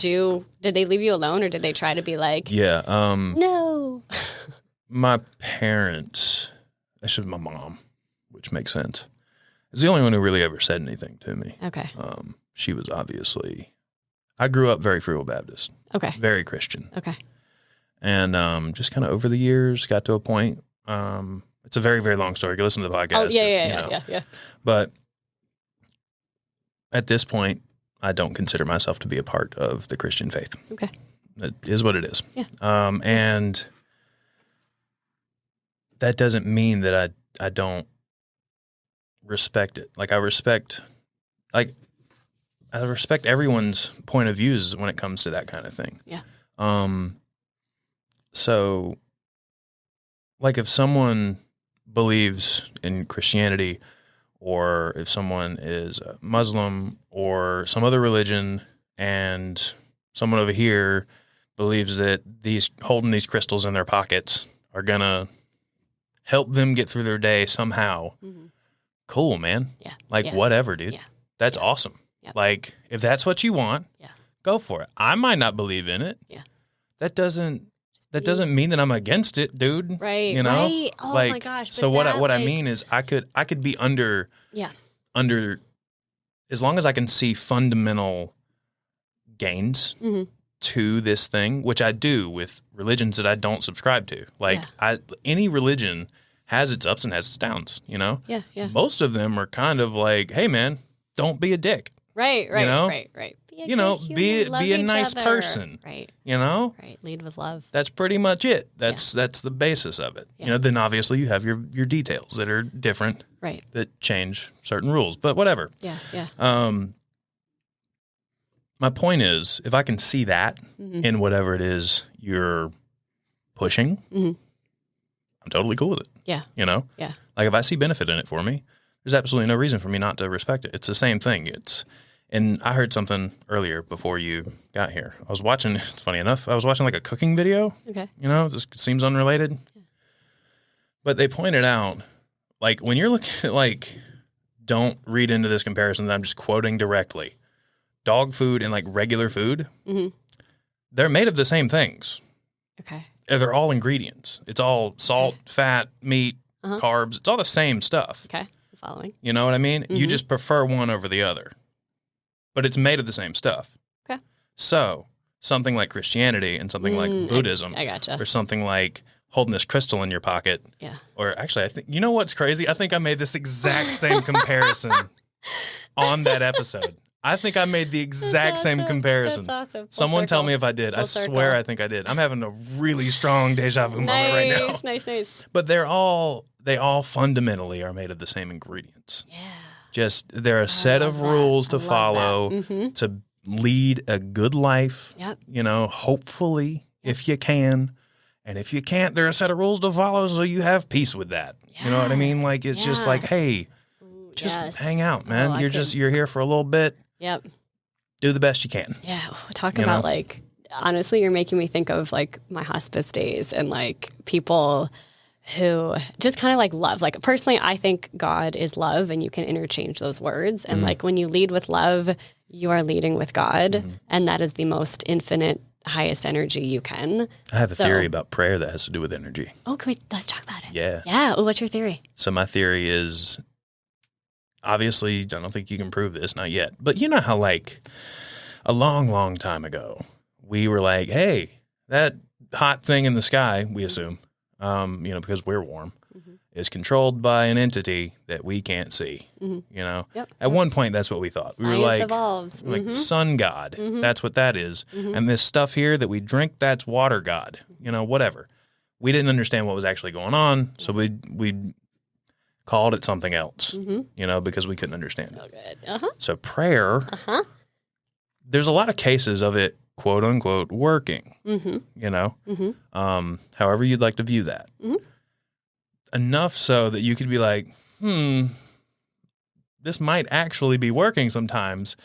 they leave you alone, or did they try to be like, no? My parents, actually my mom, which makes sense, is the only one who really ever said anything to me. Okay. She was obviously, I grew up very Frugal Baptist. Okay. Very Christian. Okay. And just kind of over the years got to a point, it's a very, very long story. You listen to the podcast. Oh, yeah. But at this point, I don't consider myself to be a part of the Christian faith. Okay. It is what it is. Yeah. And that doesn't mean that I don't respect it. Like I respect everyone's point of views when it comes to that kind of thing. Yeah. So like if someone believes in Christianity, or if someone is a Muslim or some other religion, and someone over here believes that holding these crystals in their pockets are gonna help them get through their day somehow. Mm-hmm. Cool, man. Yeah. Whatever, dude. Yeah. That's awesome. Yep. Like if that's what you want, go for it. I might not believe in it. Yeah. That doesn't mean that I'm against it, dude. Right. Right. Oh my gosh. So what I mean is I could be under as long as I can see fundamental gains to this thing, which I do with religions that I don't subscribe to. Any religion has its ups and has its downs, Yeah. Most of them are kind of like, hey man, don't be a dick. Right. Right. Be a nice person. Right. Right. Lead with love. That's pretty much it. That's the basis of it. Yeah. Then obviously you have your details that are different. Right. That change certain rules, but whatever. Yeah. My point is, if I can see that in whatever it is you're pushing, I'm totally cool with it. Yeah. Yeah. Like if I see benefit in it for me, there's absolutely no reason for me not to respect it. It's the same thing. And I heard something earlier before you got here. I was watching, it's funny enough, I was watching like a cooking video. Okay. This seems unrelated. Yeah. But they pointed out, like, when you're looking at, don't read into this comparison that I'm just quoting directly. Dog food and, regular food, they're made of the same things. Okay. They're all ingredients. It's all salt, fat, meat, carbs. It's all the same stuff. Okay. I'm following. You know what I mean? You just prefer one over the other. But it's made of the same stuff. Okay. So something like Christianity and something like Buddhism, I gotcha. Or something like holding this crystal in your pocket. Yeah. Or actually, I think, you know what's crazy? I think I made this exact same comparison on that episode. I think I made the exact same comparison. That's awesome. Full Someone tell circle. me if I did. Full I swear circle. I think I did. I'm having a really strong deja vu moment right now. Nice. But they all fundamentally are made of the same ingredients. Yeah. Just they're a set love of that. rules I to love follow that. to lead a good life. Yep. Hopefully, if you can. And if you can't, there are a set of rules to follow so you have peace with that. You know what I mean? Like, it's just like, hey, just hang out, man. You're here for a little bit. Yep. Do the best you can. Yeah. Talk about like, honestly, you're making me think of like my hospice days and like people who just kind of like love. Like personally, I think God is love and you can interchange those words. And like when you lead with love, you are leading with God. And that is the most infinite, highest energy you can. I have a theory about prayer that has to do with energy. Oh, let's talk about it. Yeah. Yeah. Oh, what's your theory? So my theory is, obviously, I don't think you can prove this, not yet. But you know how like a long, long time ago, we were like, hey, that hot thing in the sky, we assume, because we're warm, is controlled by an entity that we can't see. Yep. At one point, that's what we thought. We Science were like, evolves. sun god, that's what that is. And this stuff here that we drink, that's water god, whatever. We didn't understand what was actually going on, so we called it something else, because we couldn't understand So it. good. So prayer, there's a lot of cases of it, quote unquote, working, however you'd like to view that. Enough so that you could be like, this might actually be working sometimes,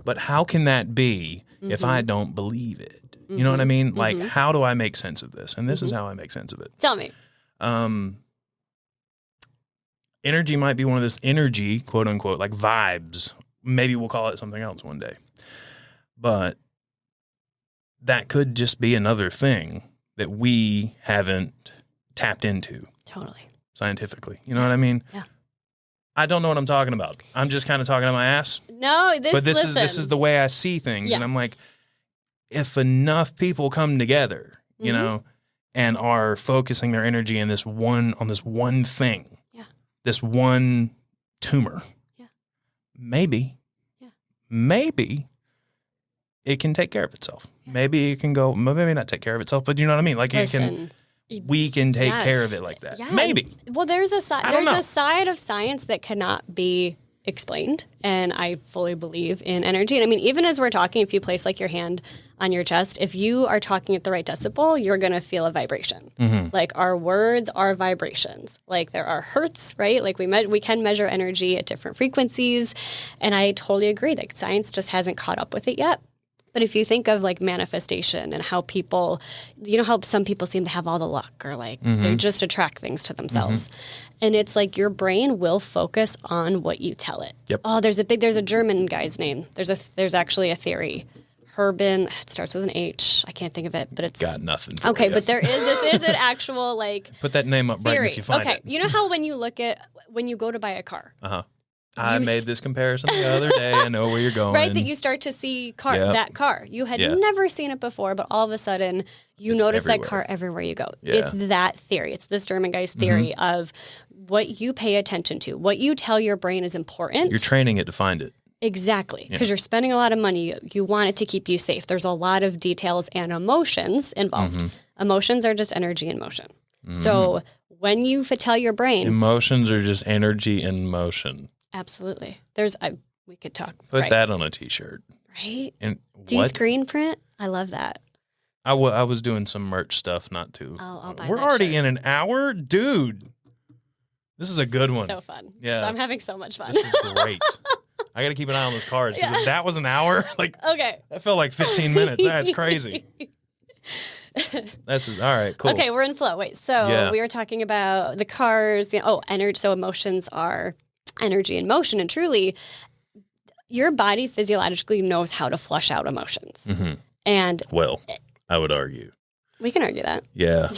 but how can that be if I don't believe it? You know what I mean? Like, how do I make sense of this? And this is how I make sense of it. Tell me. Energy might be one of those energy, quote unquote, like vibes. Maybe we'll call it something else one day. But that could just be another thing that we haven't tapped into. Totally. Scientifically. You know what I mean? Yeah. I don't know what I'm talking about. I'm just kind of talking out my ass. No, This is the way I see things. Yeah. And I'm like, if enough people come together, and are focusing their energy on this one thing, this one tumor, maybe it can take care of itself. Maybe it can go, maybe not take care of itself, but you know what I mean? Like we can take care of it like that. Yeah. Maybe. Well, there's a side. don't know. A side of science that cannot be explained, and I fully believe in energy. And I mean, even as we're talking, if you place like your hand on your chest, if you are talking at the right decibel, you're gonna feel a vibration. Like our words are vibrations. Like there are hertz, right? Like we can measure energy at different frequencies, and I totally agree. Like science just hasn't caught up with it yet. But if you think of like manifestation and how people, how some people seem to have all the luck or like they just attract things to themselves. And it's like your brain will focus on what you tell it. Yep. Oh, there's a German guy's name. There's actually a theory. Herben, it starts with an H. I can't think of it, but it's Got nothing for okay, you. but this is an actual like Put that name up right theory. if you find okay. it. You know how when you go to buy a car, I made this comparison the other day. I know where you're going. right? That you start to see that car. You had never seen it before, but all of a sudden you notice everywhere. that car everywhere you go. Yeah. It's that theory. It's this German guy's theory of what you pay attention to, what you tell your brain is important. You're training it to find it. Exactly. Because you're spending a lot of money. You want it to keep you safe. There's a lot of details and emotions involved. Emotions are just energy in motion. So when you tell your brain. Emotions are just energy in motion. Absolutely. We could talk. Put that on a T-shirt. Right? And Do you what? screen print? I love that. I was doing some merch stuff, not too. I'll buy We're that already shirt. in an hour? Dude. This is a good one. So fun. Yeah. So I'm having so much fun. This is great. I got to keep an eye on those cards because if that was an hour, like Okay. that felt like 15 minutes. That's crazy. This is all right. Cool. Okay, we're in flow. Wait, so we were talking about the cars. Energy. So emotions are energy in motion, and truly, your body physiologically knows how to flush out emotions. And Well, I would argue. we can argue that. Yeah.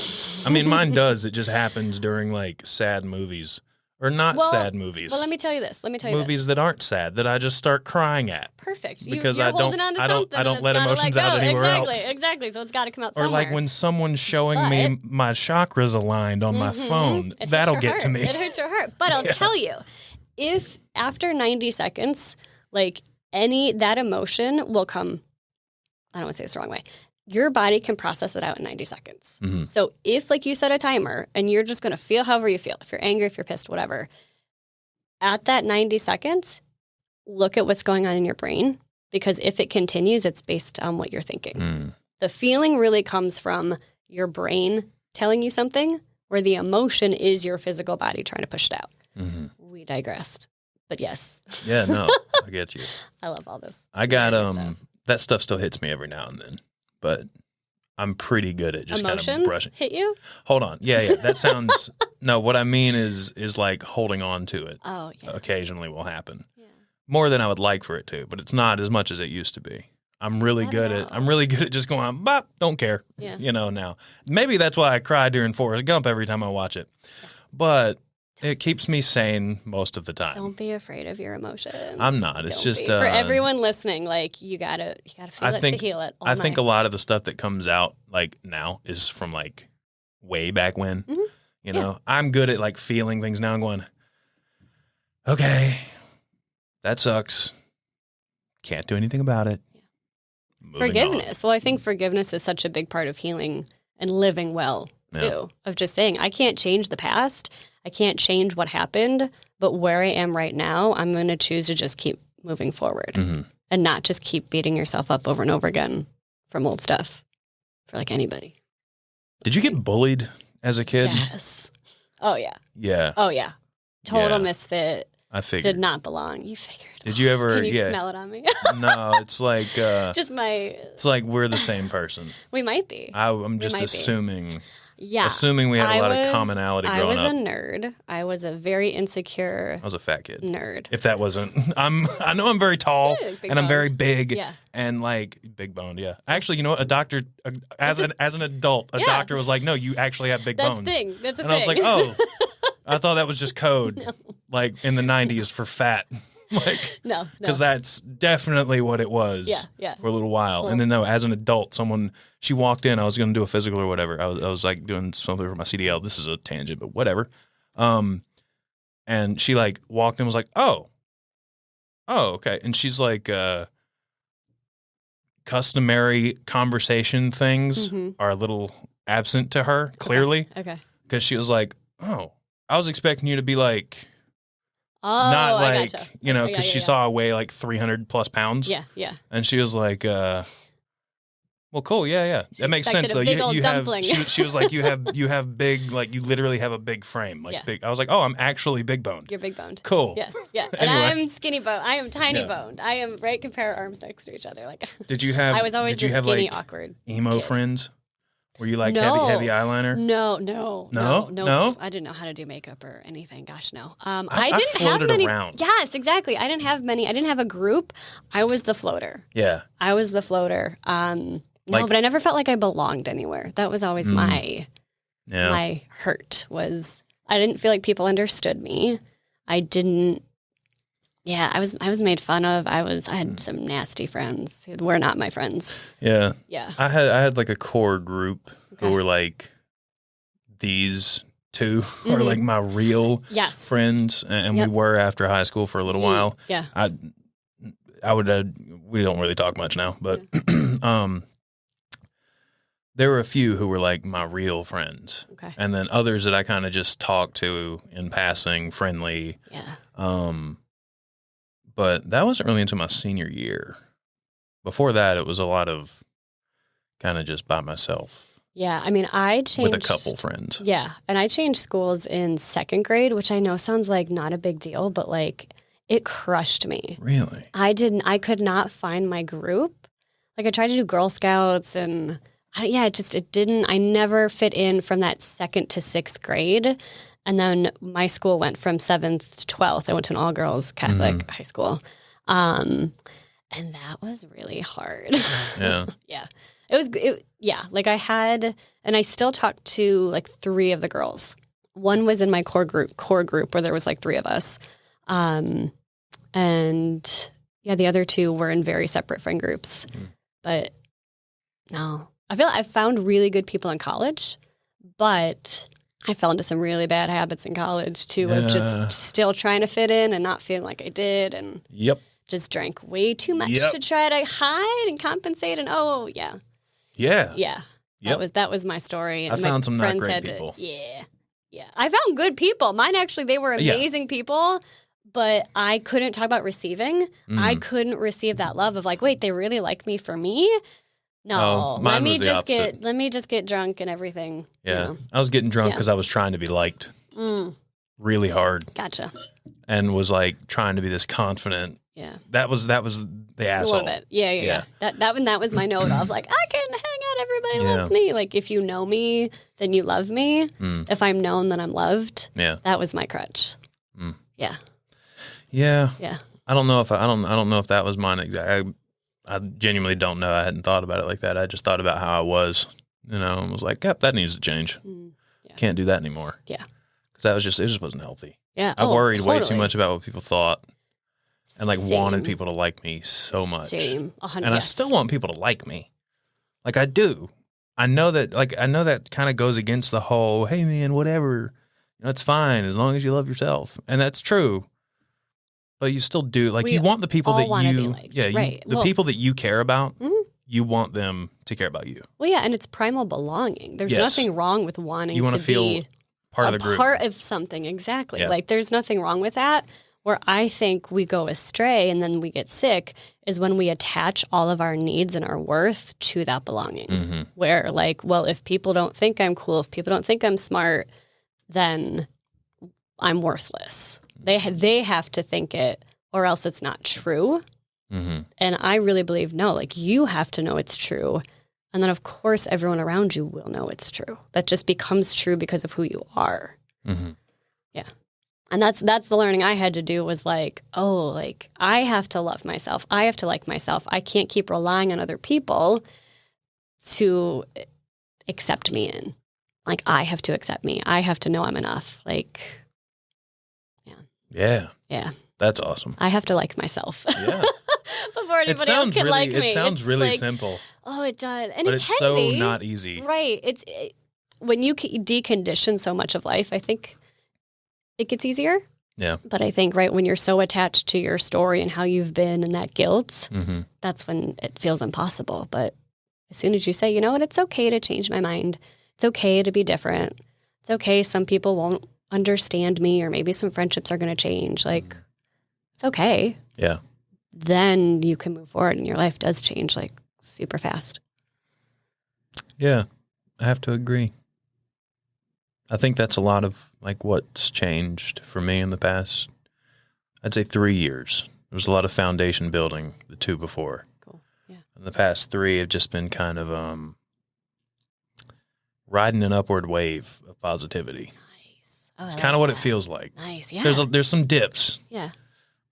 I mean, mine does. It just happens during like sad movies or not sad movies. Well, let me tell you this. Movies that aren't sad that I just start crying at. Perfect. Because you're I don't- holding on to I don't- something I don't and let it's gotta emotions let out go. anywhere exactly, else. Exactly. So it's got to come out Or somewhere. like when someone's showing me my chakras aligned on my phone. It hurts That'll your get heart. to me. It hurts your heart. But I'll tell you, if after 90 seconds, like that emotion will come, I don't want to say this the wrong way. Your body can process it out in 90 seconds. Mm-hmm. So if like you set a timer and you're just going to feel however you feel, if you're angry, if you're pissed, whatever, at that 90 seconds, look at what's going on in your brain, because if it continues, it's based on what you're thinking. Mm. The feeling really comes from your brain telling you something, where the emotion is your physical body trying to push it out. Mm-hmm. We digressed. But yes. Yeah, no, I get you. I love all this. I got stuff. that stuff still hits me every now and then, but I'm pretty good at just Emotions kind of brushing. hit you? Hold on. Yeah. That sounds no, what I mean is like holding on to it. Oh, yeah. Occasionally will happen. Yeah. More than I would like for it to, but it's not as much as it used to be. I'm really good at just going, bop, don't care. Yeah. Now. Maybe that's why I cry during Forrest Gump every time I watch it. Yeah. But it keeps me sane most of the time. Don't be afraid of your emotions. I'm not. It's Don't just be. For everyone listening, like you gotta feel it to heal it. I think a lot of the stuff that comes out like now is from like way back when. Mm-hmm. You know, I'm good at like feeling things now and going, okay, that sucks. Can't do anything about it. Moving forgiveness. Well, I think forgiveness is such a big part of healing and living well too. Yeah. Of just saying, I can't change the past. I can't change what happened, but where I am right now, I'm going to choose to just keep moving forward and not just keep beating yourself up over and over again from old stuff for like anybody. Did you get bullied as a kid? Yes. Oh, yeah. Yeah. Oh, yeah. Total Yeah. misfit. I figured. Did not belong. You figured. Did you ever? Can you yeah. smell it on me? No, it's like just my. it's like we're the same person. We might be. I'm just might be. assuming. Yeah. Assuming we had a lot of commonality I growing was up. a nerd. I was a very insecure I was a fat kid. nerd. If that wasn't, I know I'm very tall Yeah, big and I'm very boned. big Yeah. and like big boned. Yeah, actually, you know what? A doctor, as an adult, a Yeah. doctor was like, "No, you actually have big That's bones." the thing. That's a and thing. I was like, "Oh, I thought that was just code, like in the '90s for fat." Like, no. because that's definitely what it was Yeah. for a little while. Well- And then, no, as an adult, she walked in, I was going to do a physical or whatever. I was like doing something for my CDL. This is a tangent, but whatever. And she like walked in and was like, oh, okay. And she's like, customary conversation things are a little absent to her, clearly. Okay. Because she was like, oh, I was expecting you to be like, Oh, not I like, gotcha. because she saw I weigh like 300 plus pounds. Yeah. And she was like, well, cool. Yeah. She That makes sense expected though. a big old You have, dumpling. she was like, you have big, like you literally have a big frame. Like Yeah. big. I was like, oh, I'm actually big boned. You're big boned. Cool. Yeah. And Anyway. I'm skinny boned. I am tiny Yeah. boned. I am compare our arms next to each other. Like Did you have, I was always did you the have skinny, like awkward emo kid. friends? Were you like No. heavy eyeliner? No. No? I didn't know how to do makeup or anything. Gosh, no. I I didn't have floated many. around. Yes, exactly. I didn't have many. I didn't have a group. I was the floater. Yeah. I was the floater. No, Like- but I never felt like I belonged anywhere. That was always my hurt. Was I didn't feel like people understood me. I didn't. Yeah, I was made fun of. I had some nasty friends who were not my friends. Yeah. Yeah. I had like a core group Okay. who were like these two are Mhm. like my real Yes. friends, and Yep. we were after high school for a little while. Yeah. I would we don't really talk much now, but there were a few who were like my real friends, Okay. and then others that I kind of just talked to in passing, friendly. Yeah. But that wasn't really until my senior year. Before that, it was a lot of kind of just by myself Yeah. I mean, I changed with a couple friends. Yeah, and I changed schools in second grade, which I know sounds like not a big deal, but like it crushed me. Really? I could not find my group. Like I tried to do Girl Scouts and I never fit in from that second to sixth grade. And then my school went from 7th to 12th. I went to an all girls Catholic high school. And that was really hard. Yeah. Yeah. Like I had, and I still talked to like 3 of the girls. One was in my core group where there was like 3 of us. And yeah, the other 2 were in very separate friend groups. But no, I feel like I found really good people in college, but I fell into some really bad habits in college too, of just still trying to fit in and not feeling like I did and Yep. just drank way too much Yep. to try to hide and compensate. And yeah. Yeah. That was my story. And I found some not friends great had people. Yeah. I found good people. Mine actually, they were amazing people, but I couldn't talk about receiving. I couldn't receive that love of like, wait, they really like me for me? No, Oh, mine was the opposite. let me just get drunk and everything. Yeah. I was getting drunk Yeah. because I was trying to be liked really hard Gotcha. and was like trying to be this confident. Yeah. That was the A asshole. little bit. Yeah. That was my note of like, I can hang out, everybody loves me. Like if you know me, then you love me. If I'm known, then I'm loved. Yeah. That was my crutch. Yeah. Yeah. Yeah. I don't know if I don't know if that was mine exactly. I genuinely don't know. I hadn't thought about it like that. I just thought about how I was, and was like, yep, that needs to change. Yeah. Can't do that anymore. Yeah. Because it just wasn't healthy. Yeah. I worried way too totally. much about what people thought and like Same. wanted people to like me so much. Same. And I still want people to like me. Like I do. I know that kind of goes against the whole, hey man, whatever. It's fine as long as you love yourself. And that's true. But you still do. Like We you want the people all that wanna be you liked, the right. Well- people that you care about, Mhm. you want them to care about you. Well, yeah, and it's primal belonging. There's Yes. nothing wrong with wanting You want to to feel be part a of the group. part of something. Exactly. Yeah. Like there's nothing wrong with that. Where I think we go astray and then we get sick is when we attach all of our needs and our worth to that belonging. Mm-hmm. Where like, well, if people don't think I'm cool, if people don't think I'm smart, then I'm worthless. They have to think it or else it's not true. Mm-hmm. And I really believe, no, like you have to know it's true. And then, of course, everyone around you will know it's true. That just becomes true because of who you are. Mm-hmm. Yeah. And that's the learning I had to do was like, oh, like I have to love myself. I have to like myself. I can't keep relying on other people to accept me in. Like I have to accept me. I have to know I'm enough. Like, Yeah. yeah. That's awesome. I have to like myself. Yeah. Before anybody else can like me. It sounds It's really like, simple, oh, it does. And but it it's can so be. not easy. Right. When you decondition so much of life, I think it gets easier. Yeah. But I think, right, when you're so attached to your story and how you've been and that guilt, Mm-hmm. that's when it feels impossible. But as soon as you say, you know what, it's okay to change my mind. It's okay to be different. It's okay. Some people won't understand me or maybe some friendships are going to change. Like, it's okay. Yeah. Then you can move forward and your life does change like super fast. Yeah. I have to agree. I think that's a lot of like what's changed for me in the past, I'd say 3 years. There was a lot of foundation building the two before. Cool. Yeah. And the past 3 have just been kind of riding an upward wave of positivity. Nice. Oh, It's I kind of like what it that. feels like. Nice. Yeah. There's some dips, yeah.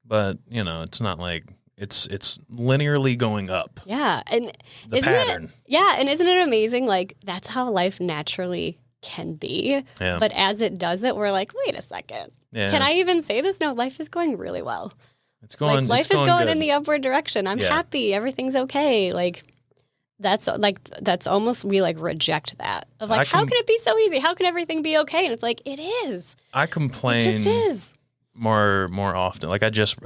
but it's not like it's linearly going up. Yeah. And The isn't pattern. it? Yeah. And isn't it amazing? Like that's how life naturally can be. Yeah. But as it does it, we're like, wait a second. Yeah. Can I even say this? No, life is going really well. It's going. Like life it's going is going good. in the upward direction. I'm Yeah. happy. Everything's okay. That's almost we like reject that of like how can it be so easy? How can everything be okay? And it's like it is. I It complain just is. more often. Like I just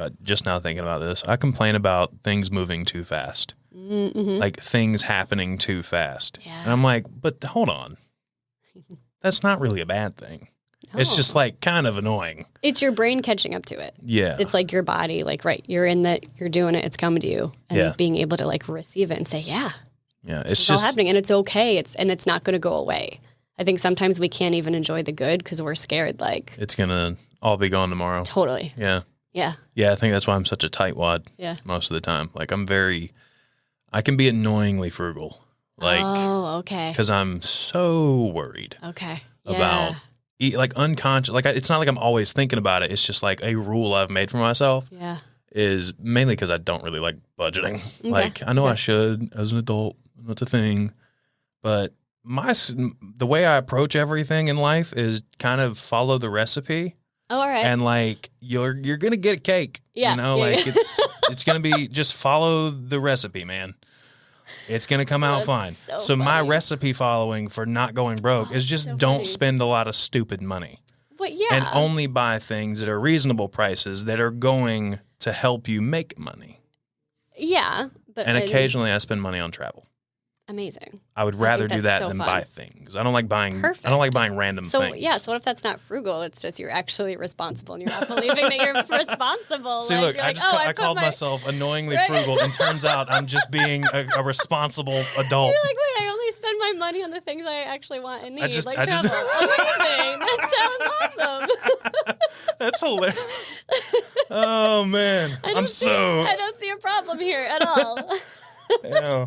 now thinking about this, I complain about things moving too fast, Mm-hmm. like things happening too fast. Yeah. And I'm like, but hold on, that's not really a bad thing. It's just No. like kind of annoying. It's your brain catching up to it. Yeah. It's like your body, like right, you're in that, you're doing it, it's coming to you, and Yeah. being able to like receive it and say, yeah, Yeah. It's it's just all happening, and it's okay. It's not going to go away. I think sometimes we can't even enjoy the good because we're scared. Like it's gonna all be gone tomorrow. totally, Yeah. yeah, Yeah. I think that's why I'm such a tightwad yeah. most of the time. Like I can be annoyingly frugal. Like oh, okay, because I'm so worried okay, about like unconscious. Like it's not like I'm always thinking about it. It's just like a rule I've made for myself yeah, is mainly because I don't really like budgeting. Okay. Like I know I Yeah. should as an adult. That's a thing. But the way I approach everything in life is kind of follow the recipe. Oh, all right, And like you're gonna get a cake. Yeah, You know, yeah, like yeah. it's gonna be just follow the recipe, man. It's gonna come out That's fine. so My funny. recipe following for not going broke is just so don't funny. spend a lot of stupid money. but yeah, And only buy things that are reasonable prices that are going to help you make money. Yeah. But And occasionally I spend money on travel. Amazing. I would rather do that so than fun. buy things. I don't like buying. Perfect. I don't like buying random So things. yeah, so what if that's not frugal? It's just you're actually responsible and you're not believing that you're responsible. See, like, look, you're I like, just oh, I called myself annoyingly Right. frugal, and turns out I'm just being a responsible adult. You're like, wait, I only spend my money on the things I actually want and need, just- like I just- travel. Amazing. That sounds awesome. That's hilarious. Oh man, I I'm I don't see a problem here at all. Yeah,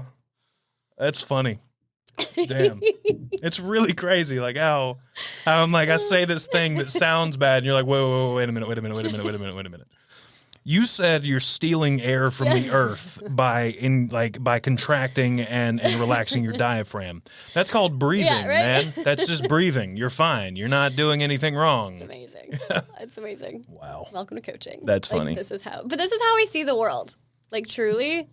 that's funny. Damn, it's really crazy. Like how I'm like I say this thing that sounds bad, and you're like, wait a minute. You said you're stealing air from the earth by contracting and relaxing your diaphragm. That's called breathing, Yeah, right? man. That's just breathing. You're fine. You're not doing anything wrong. It's amazing. It's amazing. Wow. Welcome to coaching. That's Like, funny. This is how I see the world. Like truly,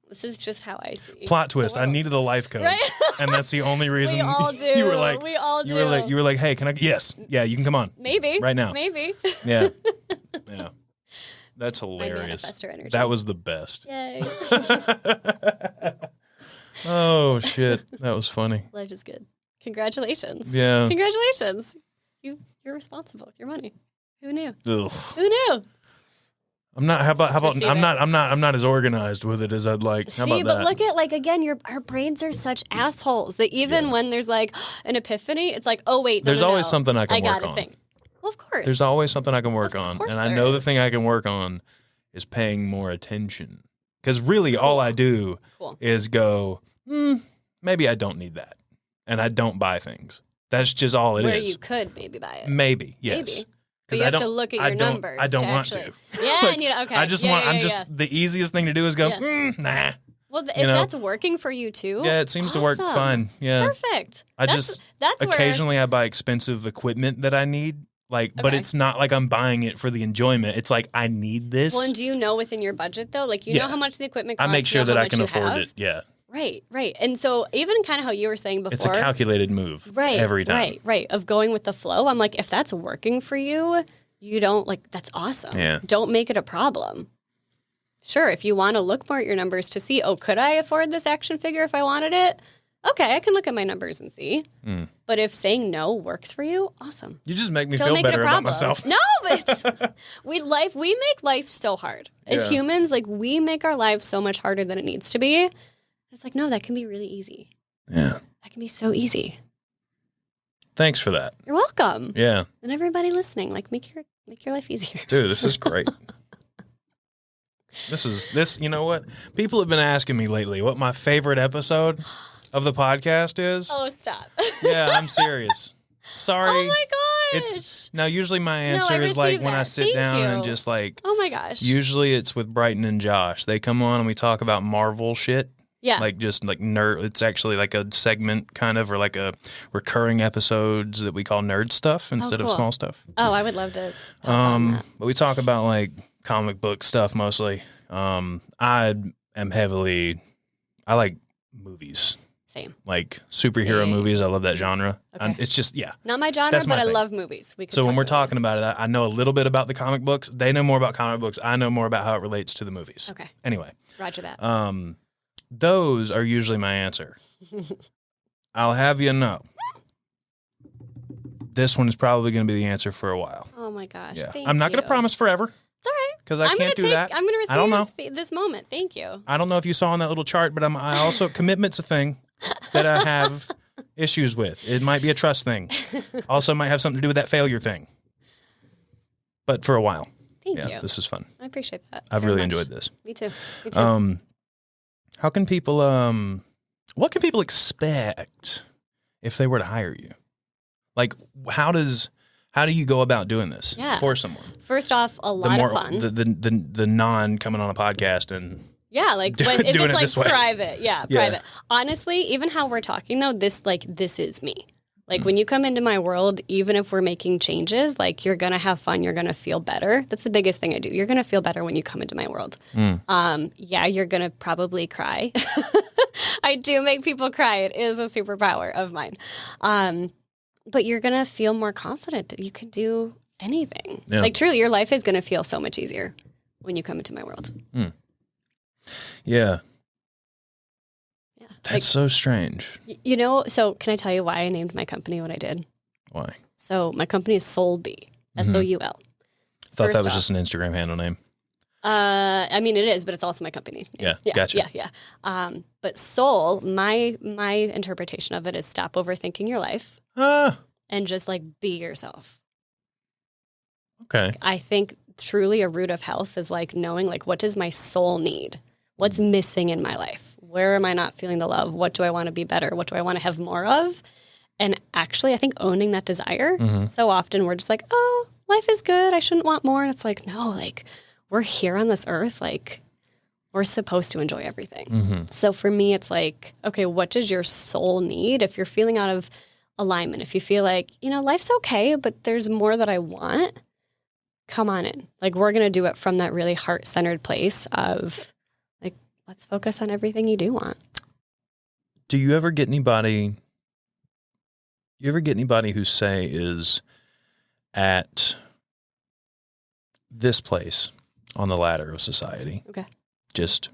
this is just how I see. Plot twist. the I world. needed a life coach, Right? and that's the only reason We all do. you were like, we all do. you were like, hey, can I? Yes, yeah, you can come on Maybe. right now. Maybe. Yeah, yeah. That's My hilarious. manifestor energy. That was the best. Yay. Oh shit, that was funny. Life is good. Congratulations. Yeah. Congratulations. You're responsible with your money. Who knew? Ugh. Who knew? I'm not. How about? Receive I'm it. not as organized with it as I'd like. How See, about but that? look at like again, our brains are such assholes that even when there's like an epiphany, it's like, oh wait, no, There's no, always no. something I can work gotta on. think. Well, of course. There's always something I can work Of on, course and I there know the is. thing I can work on is paying more attention. Because really, all I do Cool. is go, maybe I don't need that, and I don't buy things. That's just all it is. Where you could maybe buy it. Maybe, yes. Maybe. But 'Cause you I have to don't- look at I your don't- numbers. I don't to want actually, to. Yeah, Like, and you okay. I just yeah, want. yeah, I'm yeah, just yeah. the easiest thing to do is go, nah. Well, if you know? that's working for you too. Yeah, it seems to work awesome. fine. Yeah. Perfect. That's where Occasionally, I buy expensive equipment that I need. But Okay. it's not like I'm buying it for the enjoyment. It's like I need this. Well, and do you know within your budget though? Like you Yeah. know how much the equipment I costs. make sure you know that how I much can you afford have? it. Yeah, Right. And so even kind of how you were saying before. it's a calculated move. Right. Every time. Right. Of going with the flow. I'm like, if that's working for you, you don't like that's awesome. Yeah. Don't make it a problem. Sure, if you want to look more at your numbers to see, oh, could I afford this action figure if I wanted it? Okay, I can look at my numbers and see. But if saying no works for you, awesome. You just make me Don't feel make it a better about problem. myself. No, but we make life so hard. As Yeah. humans, like we make our lives so much harder than it needs to be. It's like, no, that can be really easy. Yeah. That can be so easy. Thanks for that. You're welcome. Yeah, And everybody listening, like make your life easier. dude, this is great. This. You know what? People have been asking me lately what my favorite episode of the podcast is. Oh, stop. Yeah, I'm serious. Sorry. Oh my gosh. It's now usually my No, I answer is like received when I that. sit Thank down and you. just like Oh my gosh. usually it's with Brighton and Josh. They come on and we talk about Marvel shit. Yeah. Like just like nerd. It's actually like a segment kind of or like a recurring episodes that we call nerd stuff instead of cool. small stuff. Oh, I would love to. hop on that. But we talk about like comic book stuff mostly. I like movies. Same. Like superhero Same. movies. I love that genre. Okay. It's just, yeah. Not my genre, That's my but I thing. love movies. We can So when talk we're movies. talking about it, I know a little bit about the comic books. They know more about comic books. I know more about how it relates to the movies. Okay. Anyway, Roger that. those are usually my answer. I'll have you know. This one is probably going to be the answer for a while. Oh my gosh. Yeah. Thank I'm not going to you. promise forever It's all right. because I can't do that. I'm going to I don't know. receive this moment. Thank you. I don't know if you saw on that little chart, but I also commitment's a thing that I have issues with. It might be a trust thing. Also might have something to do with that failure thing. But for a while. Thank Yeah, you. this is fun. I appreciate that. I've very really much. enjoyed this. Me too. Me too. How can people what can people expect if they were to hire you? Like how do you go about doing this Yeah. for someone? First off, a lot of fun. The non coming on a podcast and Yeah, like Do- when, if doing it's it like this way. private. Yeah, Yeah. private. Honestly, even how we're talking though, this is me. Like when you come into my world, even if we're making changes, like you're gonna have fun, you're gonna feel better. That's the biggest thing I do. You're gonna feel better when you come into my world. Yeah, you're gonna probably cry. I do make people cry. It is a superpower of mine. But you're gonna feel more confident that you can do anything. Yeah. Like truly, your life is gonna feel so much easier when you come into my world. Yeah. Yeah. That's so strange. So can I tell you why I named my company what I did? Why? So my company is Soul, S-O-U-L. Thought First that was off, just an Instagram handle name. I mean, it is, but it's also my company. Yeah, gotcha. Yeah. But soul, my interpretation of it is stop overthinking your life and just like be yourself. Okay. I think truly a root of health is like knowing like what does my soul need? What's missing in my life? Where am I not feeling the love? What do I want to be better? What do I want to have more of? And actually, I think owning that desire. So often we're just like, oh, life is good. I shouldn't want more. And it's like, no, like we're here on this earth. Like we're supposed to enjoy everything. So for me, it's like, okay, what does your soul need? If you're feeling out of alignment, if you feel like, life's okay, but there's more that I want, come on in. Like we're going to do it from that really heart-centered place of like, let's focus on everything you do want. Do you ever get anybody who say is at this place on the ladder of society? Okay. Just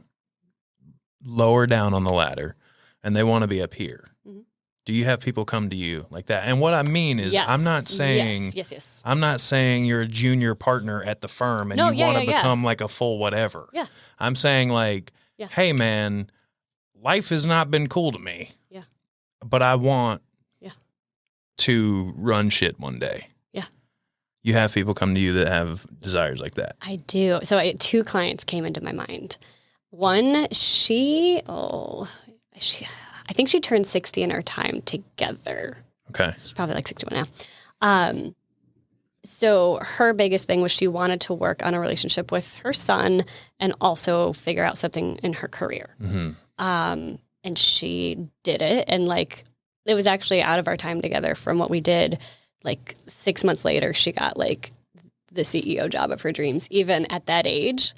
lower down on the ladder and they want to be up here. Do you have people come to you like that? And what I mean is, Yes. I'm not saying, Yes. I'm not saying you're a junior partner at the firm and you want to become like a full whatever. Yeah. I'm saying like, hey man, life has not been cool to me. Yeah. But I want to run shit one day. Yeah. You have people come to you that have desires like that. I do. So 2 clients came into my mind. One, I think she turned 60 in our time together. Okay. She's probably like 61 now. So her biggest thing was she wanted to work on a relationship with her son and also figure out something in her career. And she did it. And like, it was actually out of our time together from what we did. Like 6 months later, she got like the CEO job of her dreams, even at that age.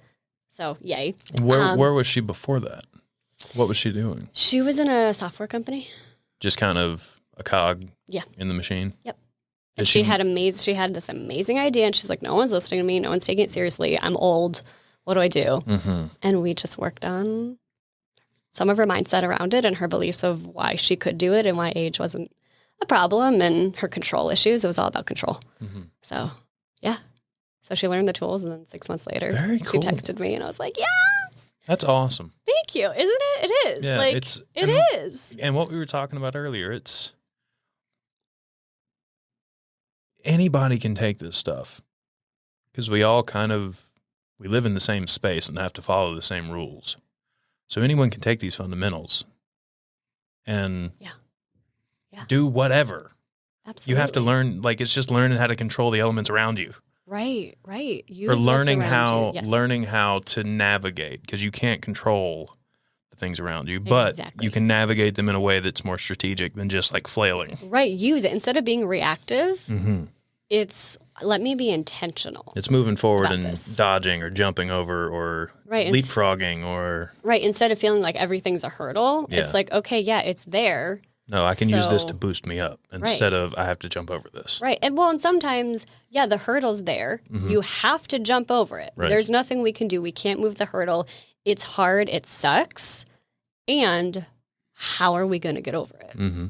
So yay. Where was she before that? What was she doing? She was in a software company. Just kind of a cog in the machine? Yep. And she had this amazing idea and she's like, no one's listening to me. No one's taking it seriously. I'm old. What do I do? And we just worked on some of her mindset around it and her beliefs of why she could do it and why age wasn't a problem and her control issues. It was all about control. So, yeah. So she learned the tools and then 6 months later, Very cool. she texted me and I was like, yes. That's awesome. Thank you. Isn't it? It is. Yeah, it is. And what we were talking about earlier, it's anybody can take this stuff because we all we live in the same space and have to follow the same rules. So anyone can take these fundamentals and do whatever. Absolutely. You have to learn, like it's just learning how to control the elements around you. Right. Or learning how to navigate because you can't control the things around you, but you can navigate them in a way that's more strategic than just like flailing. Right. Use it. Instead of being reactive, it's let me be intentional. It's moving forward and dodging or jumping over or leapfrogging or... Right. Instead of feeling like everything's a hurdle, it's like, okay, it's there. No, I can use this to boost me up instead of I have to jump over this. Right. And sometimes, the hurdle's there. You have to jump over it. Right. There's nothing we can do. We can't move the hurdle. It's hard. It sucks. And how are we going to get over it?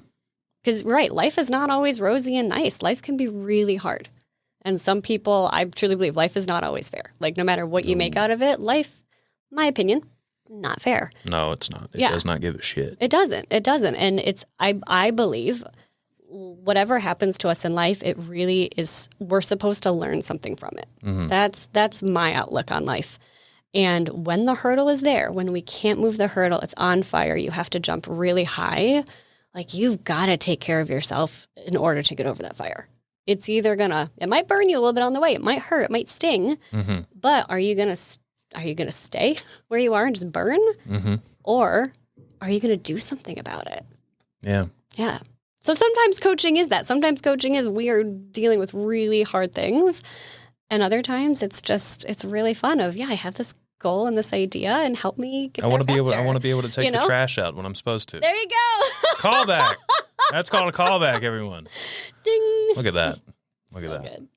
Because, life is not always rosy and nice. Life can be really hard. And some people, I truly believe life is not always fair. Like, no matter what you make out of it, life, my opinion, not fair. No, it's not. It does not give a shit. It doesn't. And it's, I believe whatever happens to us in life, it really is, we're supposed to learn something from it. That's my outlook on life. And when the hurdle is there, when we can't move the hurdle, it's on fire, you have to jump really high. Like you've got to take care of yourself in order to get over that fire. It's either it might burn you a little bit on the way. It might hurt. It might sting. But are you going to stay where you are and just burn? Or are you going to do something about it? Yeah. Yeah. So sometimes coaching is that. Sometimes coaching is we are dealing with really hard things. And other times it's really fun of, I have this goal and this idea and help me get there faster. I want to be able to take the trash out when I'm supposed to. There you go. Callback. That's called a callback, everyone. Ding. Look at that. Look So at that. Good.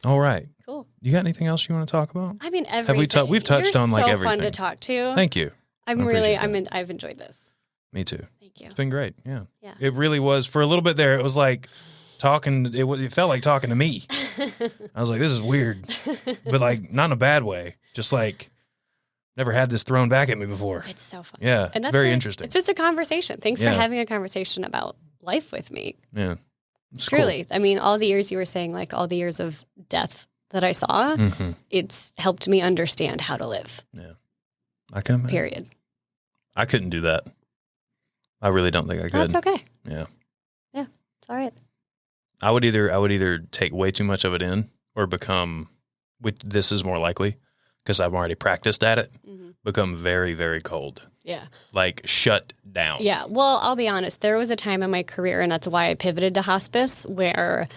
All right. Cool. You got anything else you want to talk about? I mean, everything. We've touched You're on like so everything. fun to talk to. Thank you. I've enjoyed this. Me too. Thank you. It's been great. Yeah. Yeah. It really was. For a little bit there, it was like talking. It felt like talking to me. I was like, this is weird, but like not in a bad way. Just like never had this thrown back at me before. It's so fun. Yeah. And It's very interesting. It's just a conversation. Thanks for Yeah. having a conversation about life with me. Yeah. It's Truly. I mean, all the years you were saying, like all the years of death that I saw, cool. Mhm. it's helped me understand how to live, I can imagine. period. I couldn't do that. I really don't think I could. That's okay. Yeah. Yeah. It's all right. I would either take way too much of it in or become, which this is more likely because I've already practiced at it, become very, very cold. Yeah. Like shut down. Yeah. Well, I'll be honest. There was a time in my career, and that's why I pivoted to hospice, where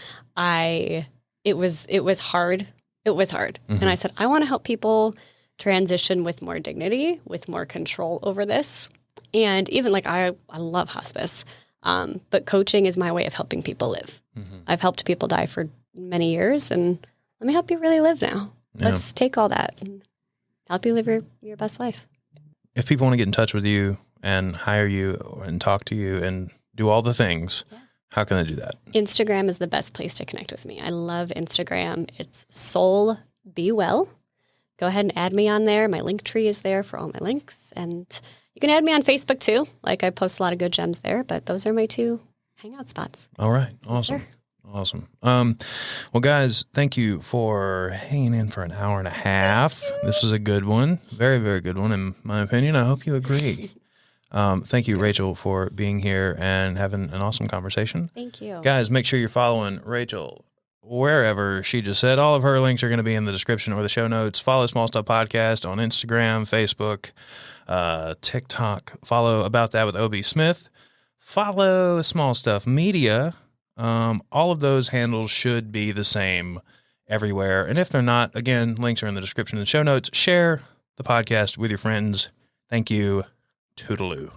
it was hard. It was hard. Mhm. And I said, I want to help people transition with more dignity, with more control over this. And even like I love hospice, but coaching is my way of helping people live. Mhm. I've helped people die for many years, and let me help you really live now. Yeah. Let's take all that and help you live your best life. If people want to get in touch with you and hire you and talk to you and do all the things, how can they do that? Instagram is the best place to connect with me. I love Instagram. It's Soul Be Well. Go ahead and add me on there. My link tree is there for all my links. And you can add me on Facebook too. Like I post a lot of good gems there, but those are my two hangout spots. All right. Yes, Awesome. sir. Awesome. Well, guys, thank you for hanging in for an hour and a half. This is a good one. Very, very good one, in my opinion. I hope you agree. Thank you, Rachel, for being here and having an awesome conversation. Thank you. Guys, make sure you're following Rachel wherever she just said. All of her links are going to be in the description or the show notes. Follow Small Stuff Podcast on Instagram, Facebook, TikTok. Follow About That with OB Smith. Follow Small Stuff Media. All of those handles should be the same everywhere. And if they're not, again, links are in the description and show notes. Share the podcast with your friends. Thank you. Toodaloo.